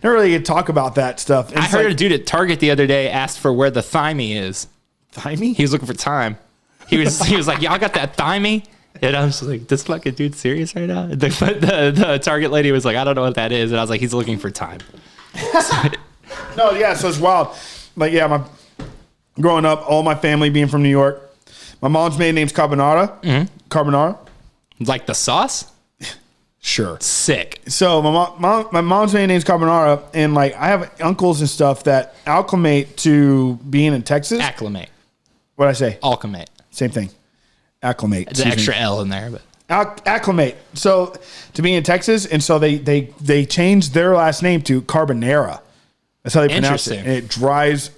really get to talk about that stuff. I heard a dude at Target the other day asked for where the thymie is. Thymie? He was looking for time. He was like, y'all got that thymie? And I was like, this fucking dude's serious right now? The Target lady was like, I don't know what that is. And I was like, he's looking for time. No, yeah, so it's wild. Like, yeah, growing up, all my family being from New York. My mom's maiden name's Carbonara. Mm-hmm. Carbonara. Like the sauce? Sure. Sick. So my mom's maiden name's Carbonara, and like I have uncles and stuff that acclimate to being in Texas. Acclimate. What'd I say? Acclimate. Same thing. Acclimate. It's an extra L in there, but acclimate. So to be in Texas, and so they changed their last name to Carbonara. That's how they pronounce it. And it drives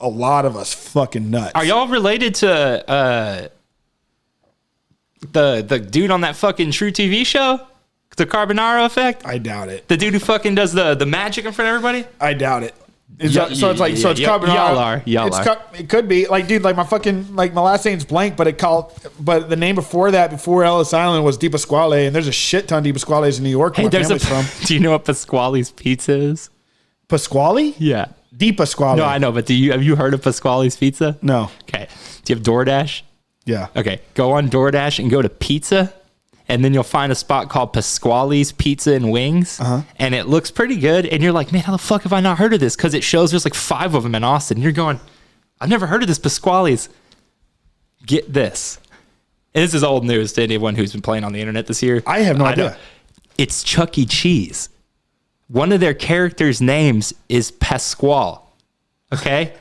a lot of us fucking nuts. Are y'all related to the dude on that fucking True TV show? The Carbonara Effect? I doubt it. The dude who fucking does the magic in front of everybody? I doubt it. It's Carbonara. Y'all are. It could be. Like, dude, like my fucking, like my last name's blank, but the name before that, before Ellis Island, was Di Pasquale, and there's a shit ton of Di Pasquales in New York where my family's from. Do you know what Pasquale's Pizza is? Pasquale? Yeah. Di Pasquale. No, I know, but have you heard of Pasquale's Pizza? No. Okay. Do you have DoorDash? Yeah. Okay. Go on DoorDash and go to pizza, and then you'll find a spot called Pasquale's Pizza and Wings, and it looks pretty good. And you're like, man, how the fuck have I not heard of this? Because it shows there's like 5 of them in Austin. You're going, I've never heard of this Pasquale's. Get this. And this is old news to anyone who's been playing on the internet this year. I have no idea. It's Chuck E. Cheese. One of their characters' names is Pasquale. Okay?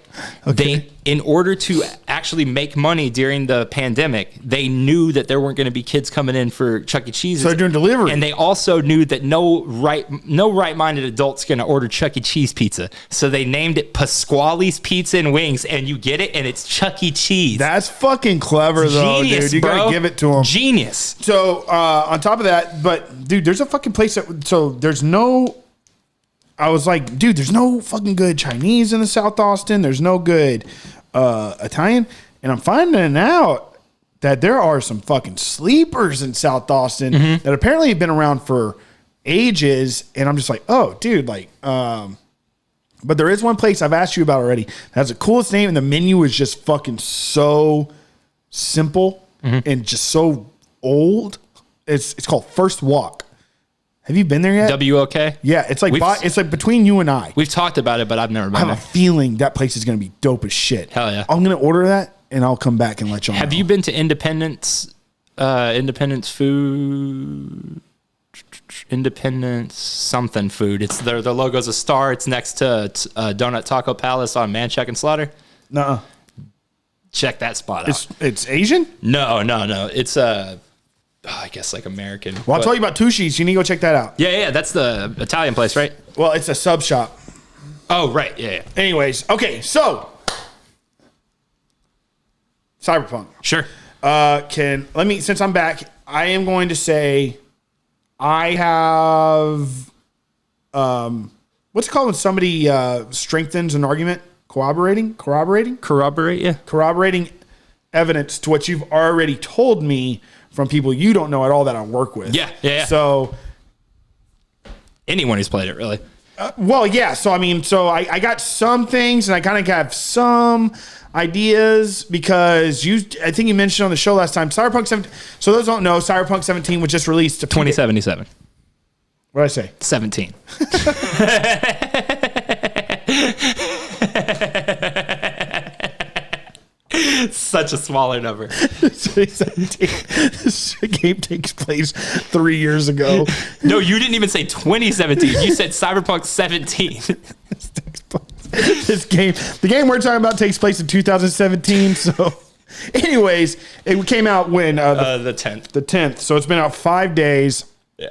Okay. In order to actually make money during the pandemic, they knew that there weren't going to be kids coming in for Chuck E. Cheese. So they're doing delivery. And they also knew that no right-minded adult's going to order Chuck E. Cheese pizza. So they named it Pasquale's Pizza and Wings, and you get it, and it's Chuck E. Cheese. That's fucking clever, though, genius, dude. You got to give it to them. Genius. So on top of that, but, dude, there's a fucking place there's no... I was like, dude, there's no fucking good Chinese in the South Austin. There's no good Italian. And I'm finding out that there are some fucking sleepers in South Austin that apparently have been around for ages. And I'm just like, oh, dude, like, but there is one place I've asked you about already that has the coolest name, and the menu is just fucking so simple and just so old. It's called First Walk. Have you been there yet? WOK? Yeah, it's like it's like between you and I. We've talked about it, but I've never been I have there. a feeling that place is going to be dope as shit. Hell yeah. I'm going to order that, and I'll come back and let y'all know. Have you been to Independence Food? Independence something food. It's their logo's a star. It's next to Donut Taco Palace on Manchac and Slaughter. Nuh-uh. Check that spot out. It's Asian? No. It's I guess like American. Well, I'll tell you about Tushi's. You need to go check that out. Yeah. That's the Italian place, right? Well, it's a sub shop. Oh, right. Yeah. Anyways, okay, so Cyberpunk. Sure. Since I'm back, I am going to say I have what's it called when somebody strengthens an argument? Corroborating, yeah. Corroborating evidence to what you've already told me from people you don't know at all that I work with. Yeah. So anyone who's played it, really. Well, yeah. So, I got some things and I kind of have some ideas because I think you mentioned on the show last time, Cyberpunk 17. So those who don't know, Cyberpunk 17 was just released. 2077. What did I say? 17. Such a smaller number. 2017. This game takes place 3 years ago. No, you didn't even say 2017. You said Cyberpunk 17. The game we're talking about takes place in 2017. So, anyways, it came out when the 10th. The 10th. So it's been out 5 days. Yeah.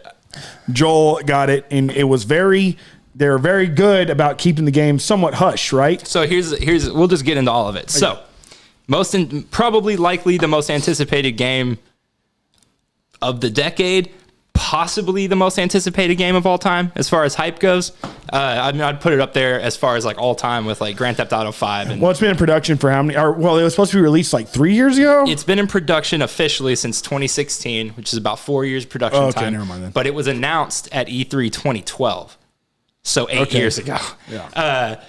Joel got it, and it was they're very good about keeping the game somewhat hush, right? So here's we'll just get into all of it. Okay. So probably likely the most anticipated game of the decade, possibly the most anticipated game of all time as far as hype goes. I'd put it up there as far as like all time with like Grand Theft Auto 5. Well, it's been in production for how many? It was supposed to be released like 3 years ago. It's been in production officially since 2016, which is about 4 years production time. Never mind then. But it was announced at E3 2012, so 8 years ago. Yeah.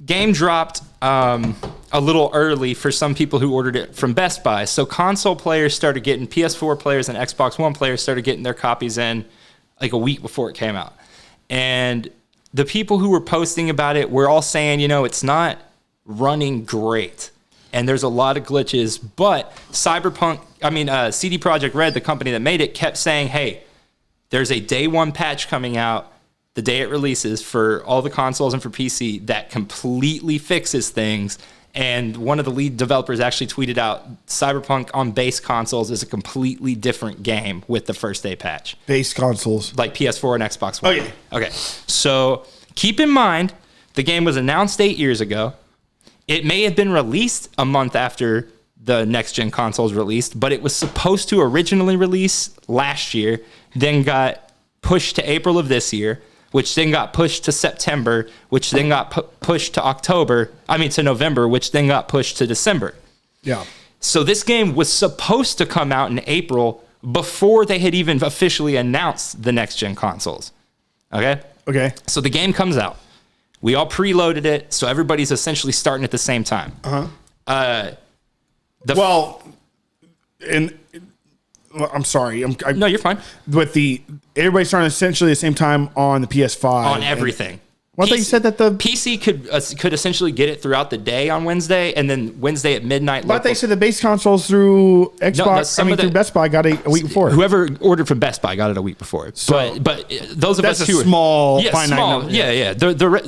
Game dropped a little early for some people who ordered it from Best Buy. So console players started getting, PS4 players and Xbox One players started getting their copies in like a week before it came out. And the people who were posting about it were all saying, it's not running great. And there's a lot of glitches, but CD Projekt Red, the company that made it, kept saying, hey, there's a day one patch coming out the day it releases for all the consoles and for PC that completely fixes things. And one of the lead developers actually tweeted out, Cyberpunk on base consoles is a completely different game with the first day patch. Base consoles. Like PS4 and Xbox One. Okay. Okay. So keep in mind, the game was announced 8 years ago. It may have been released a month after the next-gen consoles released, but it was supposed to originally release last year, then got pushed to April of this year, which then got pushed to September, which then got pushed to November, which then got pushed to December. Yeah. So this game was supposed to come out in April before they had even officially announced the next-gen consoles. Okay? Okay. So the game comes out. We all preloaded it, so everybody's essentially starting at the same time. I'm sorry. No, you're fine. With everybody's starting essentially the same time on the PS5. On everything. I thought you said that the PC could essentially get it throughout the day on Wednesday, and then Wednesday at midnight. But they said the base consoles through Xbox, through Best Buy got it a week before. Whoever ordered from Best Buy got it a week before. So, but those of us who finite number. Yeah.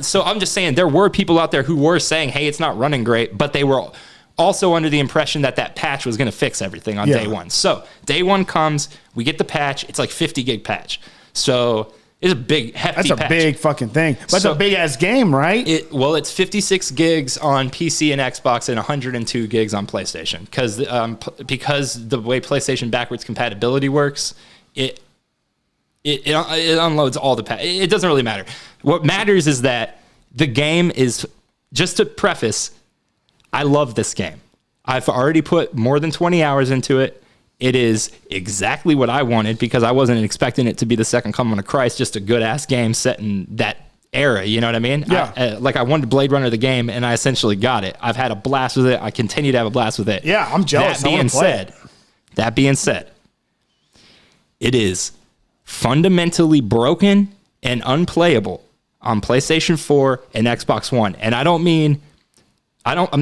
So I'm just saying there were people out there who were saying, hey, it's not running great, but they were also under the impression that patch was going to fix everything on day one. So day one comes, we get the patch. It's like 50 gig patch. So it's a big, hefty patch. That's a big fucking thing. But it's a big ass game, right? It's 56 gigs on PC and Xbox and 102 gigs on PlayStation. Because the way PlayStation backwards compatibility works, it unloads all the patch. It doesn't really matter. What matters is that the game is, just to preface, I love this game. I've already put more than 20 hours into it. It is exactly what I wanted because I wasn't expecting it to be the second coming of Christ, just a good-ass game set in that era, you know what I mean? Yeah. I wanted Blade Runner the game, and I essentially got it. I've had a blast with it. I continue to have a blast with it. Yeah, I'm jealous. That being said, It is fundamentally broken and unplayable on PlayStation 4 and Xbox One. And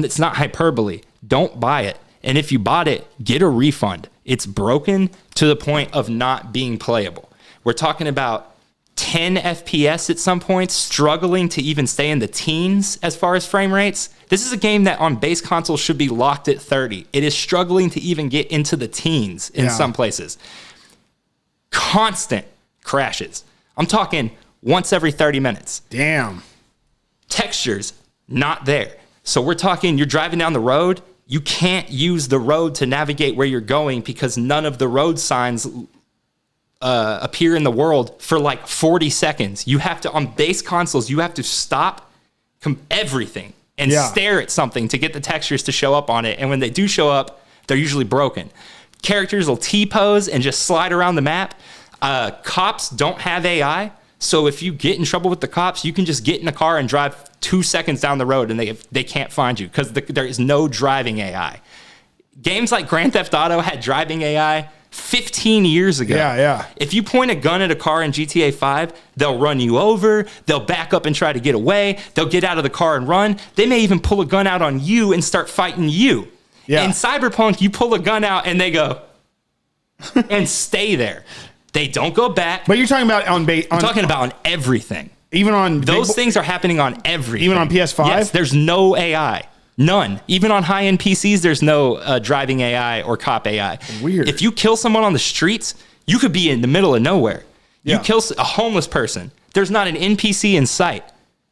it's not hyperbole. Don't buy it. And if you bought it, get a refund. It's broken to the point of not being playable. We're talking about 10 FPS at some points, struggling to even stay in the teens as far as frame rates. This is a game that on base consoles should be locked at 30. It is struggling to even get into the teens in some places. Constant crashes. I'm talking once every 30 minutes. Damn. Textures, not there. So we're talking, you're driving down the road, you can't use the road to navigate where you're going because none of the road signs appear in the world for like 40 seconds. You have to, on base consoles, you have to stop everything and stare at something to get the textures to show up on it. And when they do show up, they're usually broken. Characters will T-pose and just slide around the map. Cops don't have AI. So if you get in trouble with the cops, you can just get in a car and drive 2 seconds down the road and they can't find you because there is no driving AI. Games like Grand Theft Auto had driving AI 15 years ago. Yeah. If you point a gun at a car in GTA 5, they'll run you over. They'll back up and try to get away. They'll get out of the car and run. They may even pull a gun out on you and start fighting you. Yeah. In Cyberpunk, you pull a gun out and they go and stay there. They don't go back. But you're talking about I'm talking about on everything. Even on those things are happening on everything. Even on PS5? Yes, there's no AI. None. Even on high-end PCs, there's no driving AI or cop AI. Weird. If you kill someone on the streets, you could be in the middle of nowhere. Yeah. You kill a homeless person. There's not an NPC in sight.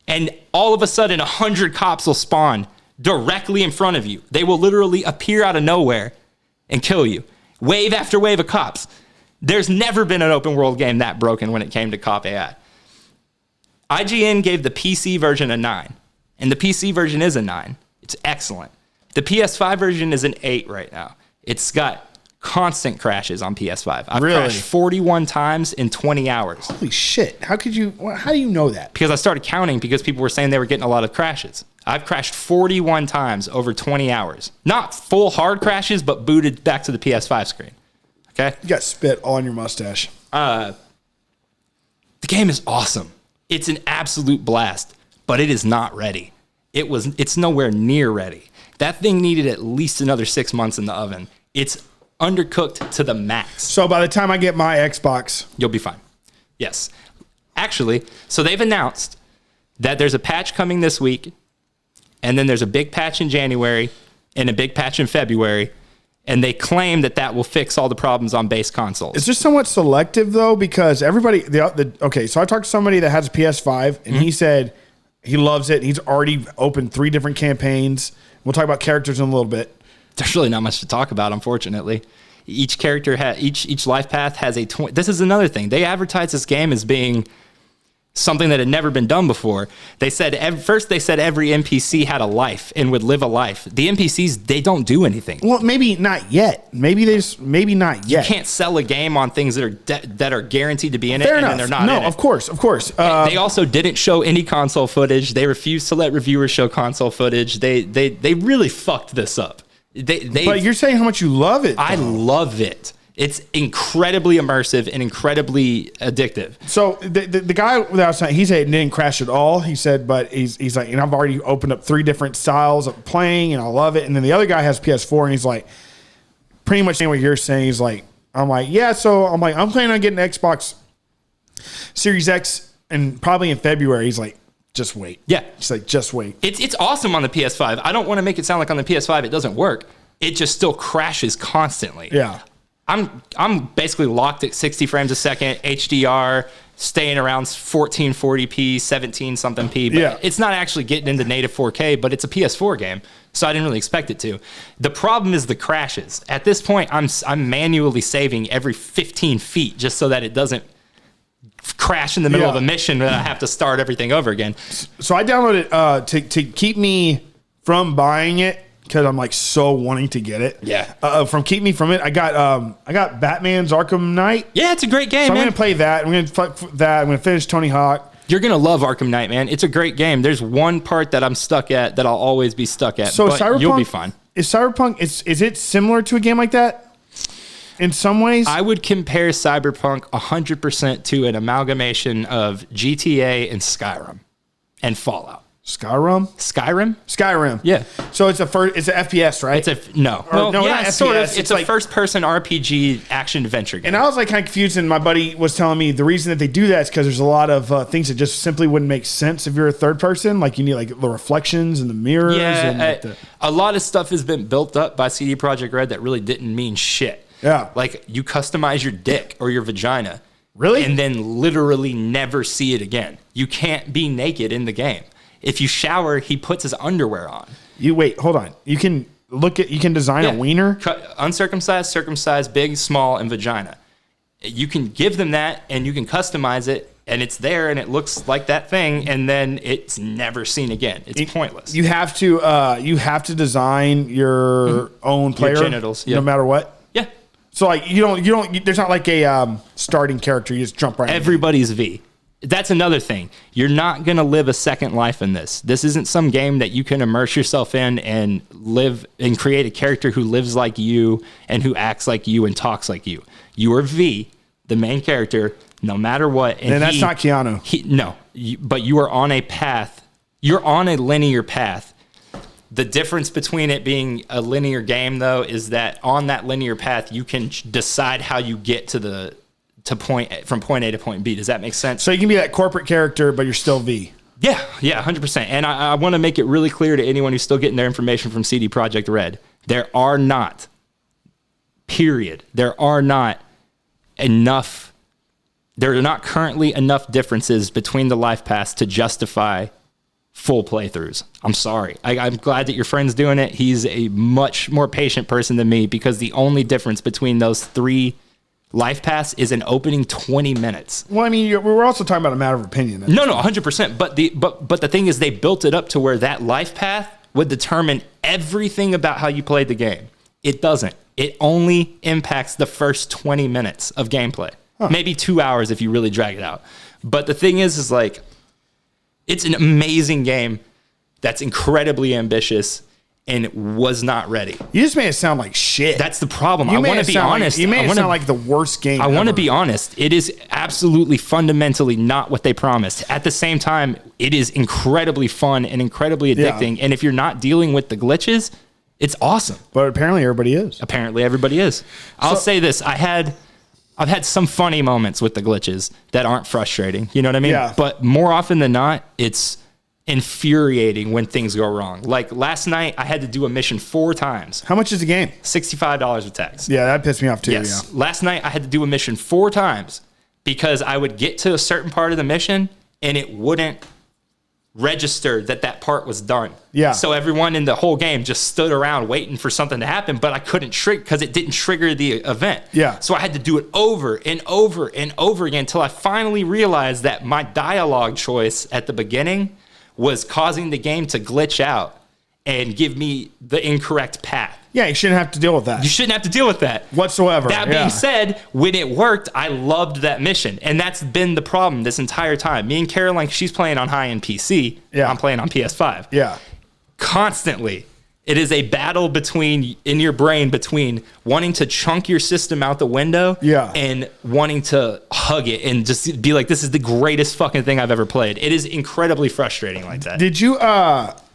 And all of a sudden, 100 cops will spawn directly in front of you. They will literally appear out of nowhere and kill you. Wave after wave of cops. There's never been an open world game that broken when it came to cop AI. IGN gave the PC version a 9, and the PC version is a 9. It's excellent. The PS5 version is an 8 right now. It's got constant crashes on PS5. I've crashed 41 times in 20 hours. Holy shit. How do you know that? Because I started counting because people were saying they were getting a lot of crashes. I've crashed 41 times over 20 hours. Not full hard crashes, but booted back to the PS5 screen. Okay? You got spit all on your mustache. The game is awesome. It's an absolute blast, but it is not ready. It's nowhere near ready. That thing needed at least another 6 months in the oven. It's undercooked to the max. So by the time I get my Xbox, you'll be fine. Yes. Actually, so they've announced that there's a patch coming this week, and then there's a big patch in January and a big patch in February. And they claim that will fix all the problems on base consoles. It's just somewhat selective, though, because everybody... Okay, so I talked to somebody that has a PS5, and he said he loves it. He's already opened 3 different campaigns. We'll talk about characters in a little bit. There's really not much to talk about, unfortunately. Each character, each life path has a... This is another thing. They advertise this game as being something that had never been done before. They said first they said every NPC had a life and would live a life. The NPCs, they don't do anything. Well, maybe not yet. Maybe not yet. You can't sell a game on things that are guaranteed to be in it and they're not. No, in it. of course. They also didn't show any console footage. They refused to let reviewers show console footage. They really fucked this up. But you're saying how much you love it. I love it. It's incredibly immersive and incredibly addictive. So the guy that I was saying, he said it didn't crash at all. He said, but he's like, and I've already opened up 3 different styles of playing, and I love it. And then the other guy has PS4, and he's like, pretty much saying what you're saying. He's like, I'm like, yeah. So I'm like, I'm planning on getting an Xbox Series X, and probably in February. He's like, just wait. Yeah, he's like, just wait. It's awesome on the PS5. I don't want to make it sound like on the PS5 it doesn't work. It just still crashes constantly. Yeah. I'm basically locked at 60 frames a second, HDR, staying around 1440p, 17 something p. But it's not actually getting into native 4K, but it's a PS4 game, so I didn't really expect it to. The problem is the crashes. At this point, I'm manually saving every 15 feet just so that it doesn't crash in the middle of a mission that I have to start everything over again. So I downloaded it to keep me from buying it, because I'm like so wanting to get it. Yeah. From keep me from it, I got Batman's Arkham Knight. Yeah, it's a great game. So man. I'm gonna play that. I'm gonna fuck that. I'm gonna finish Tony Hawk. You're gonna love Arkham Knight, man. It's a great game. There's one part that I'm stuck at that I'll always be stuck at. So but Cyberpunk, you'll be fine. Is Cyberpunk is it similar to a game like that? in some ways. I would compare Cyberpunk 100% to an amalgamation of GTA and Skyrim and Fallout. Skyrim. Yeah. So it's an FPS, right? No. Or, no, yeah, not sort FPS. of. It's a first-person RPG action adventure game. And I was like kind of confused, and my buddy was telling me the reason that they do that is because there's a lot of things that just simply wouldn't make sense if you're a third person. Like you need like the reflections and the mirrors. Yeah, and like a lot of stuff has been built up by CD Projekt Red that really didn't mean shit. Yeah. Like you customize your dick or your vagina. Really? And then literally never see it again. You can't be naked in the game. If you shower, he puts his underwear on. Hold on. You can design a wiener? Uncircumcised, circumcised, big, small, and vagina. You can give them that and you can customize it and it's there and it looks like that thing and then it's never seen again. It's pointless. You have to design your own player, your genitals, no matter what. Yeah. So like you don't there's not like a starting character, you just jump right in. Everybody's V. That's another thing. You're not going to live a second life in this. This isn't some game that you can immerse yourself in and live and create a character who lives like you and who acts like you and talks like you. You are V, the main character, no matter what. And that's not Keanu. But you are on a path. You're on a linear path. The difference between it being a linear game, though, is that on that linear path, you can decide how you get from point A to point B. Does that make sense? So you can be that corporate character, but you're still V. Yeah, 100%. And I want to make it really clear to anyone who's still getting their information from CD Projekt Red. There are not currently enough differences between the life paths to justify full playthroughs. I'm sorry. I'm glad that your friend's doing it. He's a much more patient person than me because the only difference between those three life pass is an opening 20 minutes. Well, I mean, we're also talking about a matter of opinion. No, 100%. But the thing is, they built it up to where that life path would determine everything about how you played the game. It doesn't. It only impacts the first 20 minutes of gameplay. Maybe 2 hours if you really drag it out. But the thing is like, it's an amazing game that's incredibly ambitious and it was not ready. You just made it sound like shit. That's the problem. I want to be honest. You made it sound like the worst game I want to be honest. It is absolutely fundamentally not what they promised. At the same time, it is incredibly fun and incredibly addicting. Yeah. And if you're not dealing with the glitches, it's awesome. But apparently everybody is. I'll say this. I've had some funny moments with the glitches that aren't frustrating. You know what I mean? Yeah. But more often than not, it's infuriating when things go wrong. Like last night, I had to do a mission 4 times. How much is the game? $65 with tax. Yeah, that pissed me off too. Yes. Yeah. Last night, I had to do a mission 4 times because I would get to a certain part of the mission and it wouldn't register that part was done. Yeah. So everyone in the whole game just stood around waiting for something to happen, but I couldn't trigger because it didn't trigger the event. Yeah. So I had to do it over and over and over again until I finally realized that my dialogue choice at the beginning was causing the game to glitch out and give me the incorrect path. Yeah, you shouldn't have to deal with that. You shouldn't have to deal with that. Whatsoever. That being said, when it worked, I loved that mission. And that's been the problem this entire time. Me and Caroline, she's playing on high-end PC. Yeah. I'm playing on PS5. Yeah. Constantly. It is a battle in your brain between wanting to chunk your system out the window and wanting to hug it and just be like, this is the greatest fucking thing I've ever played. It is incredibly frustrating like that. Did you...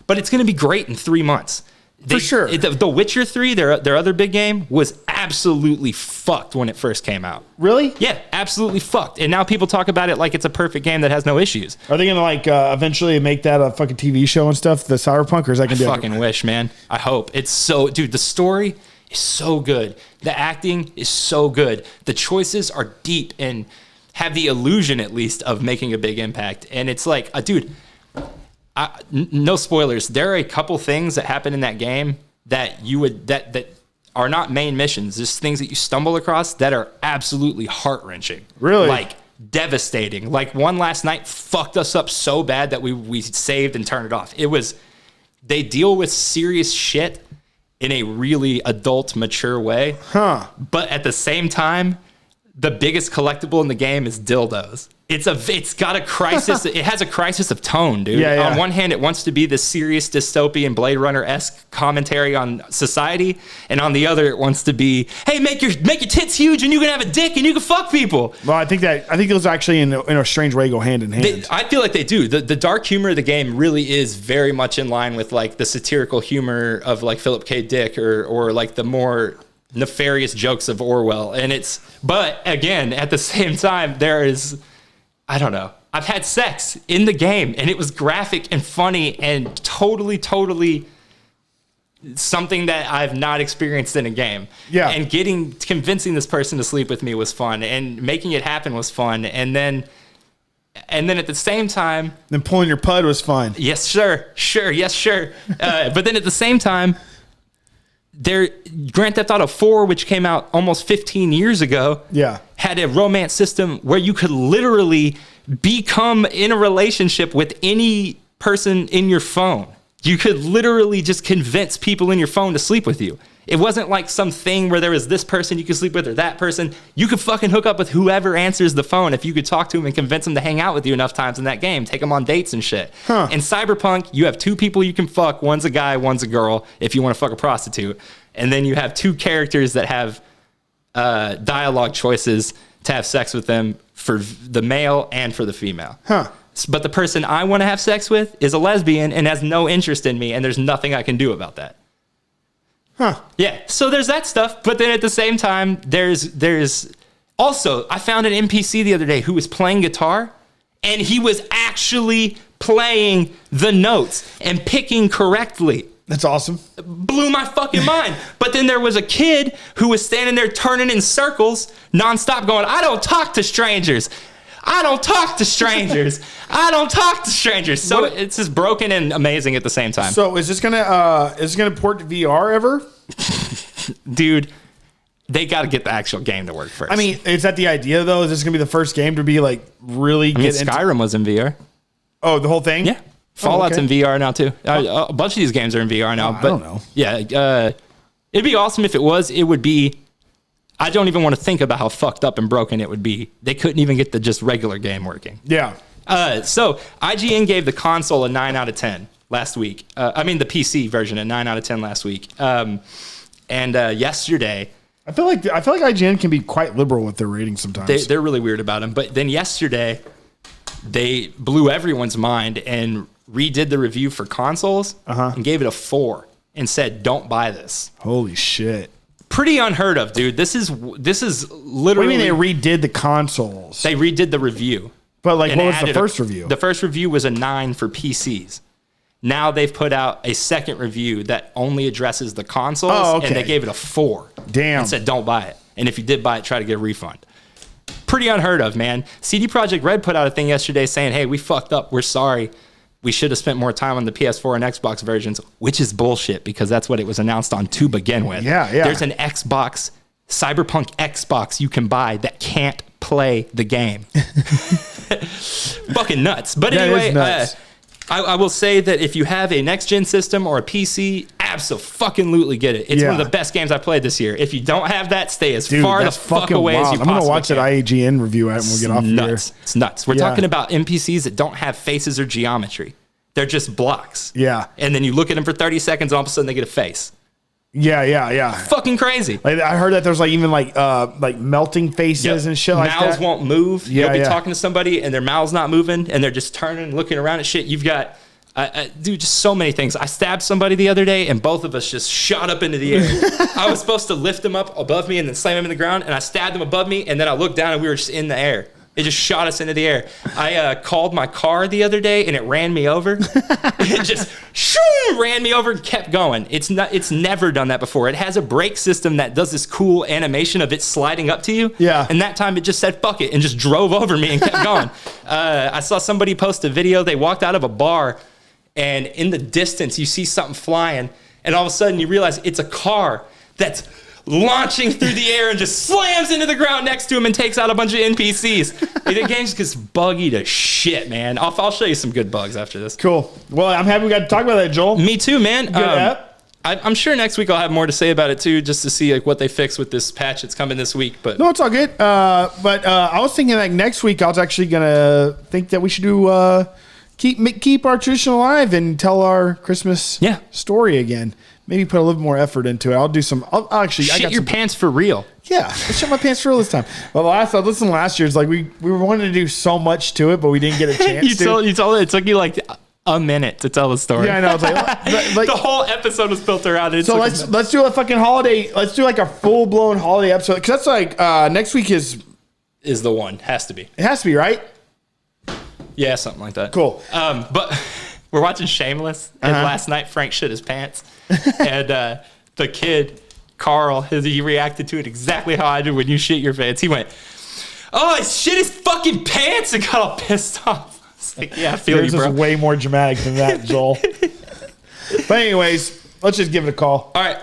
But it's going to be great in 3 months. For sure. The Witcher 3, their other big game, was absolutely fucked when it first came out. Really? Yeah, absolutely fucked. And now people talk about it like it's a perfect game that has no issues. Are they going to eventually make that a fucking TV show and stuff, the Cyberpunk, or is that going to be... I fucking wish, man. I hope. It's so... Dude, the story is so good. The acting is so good. The choices are deep and have the illusion, at least, of making a big impact. And it's like, dude... no spoilers. There are a couple things that happen in that game that that are not main missions. Just things that you stumble across that are absolutely heart-wrenching. Really? Like devastating. Like one last night fucked us up so bad that we saved and turned it off. They deal with serious shit in a really adult, mature way. Huh. But at the same time, the biggest collectible in the game is dildos. It's got a crisis. It has a crisis of tone, dude. Yeah, yeah. On one hand, it wants to be this serious dystopian Blade Runner-esque commentary on society, and on the other, it wants to be, hey, make your tits huge, and you can have a dick, and you can fuck people. Well, I think those actually in a strange way go hand in hand. I feel like they do. The dark humor of the game really is very much in line with like the satirical humor of like Philip K. Dick or like the more nefarious jokes of Orwell. But again, at the same time, there is, I don't know. I've had sex in the game, and it was graphic and funny and totally something that I've not experienced in a game. Yeah. And convincing this person to sleep with me was fun, and making it happen was fun. And then at the same time, then pulling your pud was fun. Yes, sure. But then at the same time, Grand Theft Auto 4, which came out almost 15 years ago, had a romance system where you could literally become in a relationship with any person in your phone. You could literally just convince people in your phone to sleep with you. It wasn't like some thing where there was this person you could sleep with or that person. You could fucking hook up with whoever answers the phone if you could talk to them and convince them to hang out with you enough times in that game. Take them on dates and shit. In Cyberpunk, you have two people you can fuck. One's a guy, one's a girl, if you want to fuck a prostitute. And then you have two characters that have dialogue choices to have sex with them for the male and for the female. But the person I want to have sex with is a lesbian and has no interest in me, and there's nothing I can do about that. Yeah, so there's that stuff, but then at the same time, there's also, I found an NPC the other day who was playing guitar, and he was actually playing the notes and picking correctly. That's awesome. Blew my fucking mind. But then there was a kid who was standing there turning in circles nonstop going, I don't talk to strangers. I don't talk to strangers. I don't talk to strangers. So it's just broken and amazing at the same time. So is this gonna port to VR ever? Dude, they got to get the actual game to work first. I mean, is that the idea though? Is this gonna be the first game to be like really Skyrim was in VR. Oh, the whole thing? Yeah. Fallout's in VR now too. A bunch of these games are in VR now. But I don't know. Yeah, it'd be awesome if it was. It would be. I don't even want to think about how fucked up and broken it would be. They couldn't even get the just regular game working. Yeah. So IGN gave the console a 9 out of 10 last week. I mean the PC version a 9 out of 10 last week. And yesterday, I feel like IGN can be quite liberal with their ratings sometimes. They're really weird about them. But then yesterday, they blew everyone's mind and redid the review for consoles and gave it a 4 and said, "Don't buy this." Holy shit. Pretty unheard of, dude. This is literally. What do you mean they redid the consoles? They redid the review. But like, what was the first review? The first review was a 9 for PCs. Now they've put out a second review that only addresses the consoles, and they gave it a 4. Damn. And said, don't buy it. And if you did buy it, try to get a refund. Pretty unheard of, man. CD Projekt Red put out a thing yesterday saying, hey, we fucked up. We're sorry. We should have spent more time on the PS4 and Xbox versions, which is bullshit because that's what it was announced on to begin with. Yeah. There's an Xbox, Cyberpunk Xbox you can buy that can't play the game. Fucking nuts. But anyway, I will say that if you have a next-gen system or a PC, absolutely get it. It's one of the best games I played this year. If you don't have that, stay as far the fuck away as you possibly can. I'm going to watch that IGN review when we get off here. It's nuts. We're talking about NPCs that don't have faces or geometry. They're just blocks. Yeah. And then you look at them for 30 seconds, and all of a sudden they get a face. Yeah. Fucking crazy. Like, I heard that there's like even like melting faces and shit like that. Mouths won't move. You'll be talking to somebody and their mouth's not moving and they're just turning and looking around at shit. You've got, dude, just so many things. I stabbed somebody the other day and both of us just shot up into the air. I was supposed to lift him up above me and then slam him in the ground, and I stabbed him above me, and then I looked down and we were just in the air. It just shot us into the air. I called my car the other day and it ran me over. It just ran me over and kept going. It's never done that before. It has a brake system that does this cool animation of it sliding up to you. Yeah. And that time it just said fuck it and just drove over me and kept going. I saw somebody post a video. They walked out of a bar and in the distance you see something flying, and all of a sudden you realize it's a car that's launching through the air and just slams into the ground next to him and takes out a bunch of NPCs. The game just gets buggy to shit, man. I'll show you some good bugs after this. Cool. Well, I'm happy we got to talk about that, Joel. Me too, man. Good app. I'm sure next week I'll have more to say about it too, just to see like what they fix with this patch that's coming this week. But no, it's all good. But I was thinking like next week I was actually gonna think that we should do keep our tradition alive and tell our Christmas story again. Maybe put a little more effort into it. I'll do some. I'll actually shit your pants for real. Yeah, let's shit my pants for real this time. Well, last year's like we were wanting to do so much to it, but we didn't get a chance. You told it took you like a minute to tell the story. Yeah, I know. It's like the whole episode was built around it. So let's do a fucking holiday. Let's do like a full blown holiday episode because that's like next week is the one. Has to be. It has to be, right? Yeah, something like that. Cool. But we're watching Shameless, and last night Frank shit his pants, and the kid Carl, he reacted to it exactly how I did when you shit your pants. He went, "Oh, he shit his fucking pants," and got all pissed off. I was like, yeah, I feel Yours you, bro. is way more dramatic than that, Joel. But anyways, let's just give it a call. All right.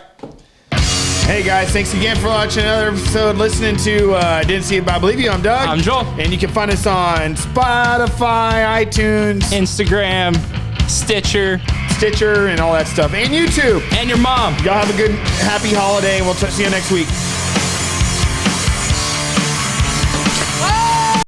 Hey guys, thanks again for watching another episode, listening to Didn't See It But I Believe You. I'm Doug. I'm Joel. And you can find us on Spotify, iTunes, Instagram, Stitcher, and all that stuff. And YouTube. And your mom. Y'all have a good, happy holiday, and we'll see you next week.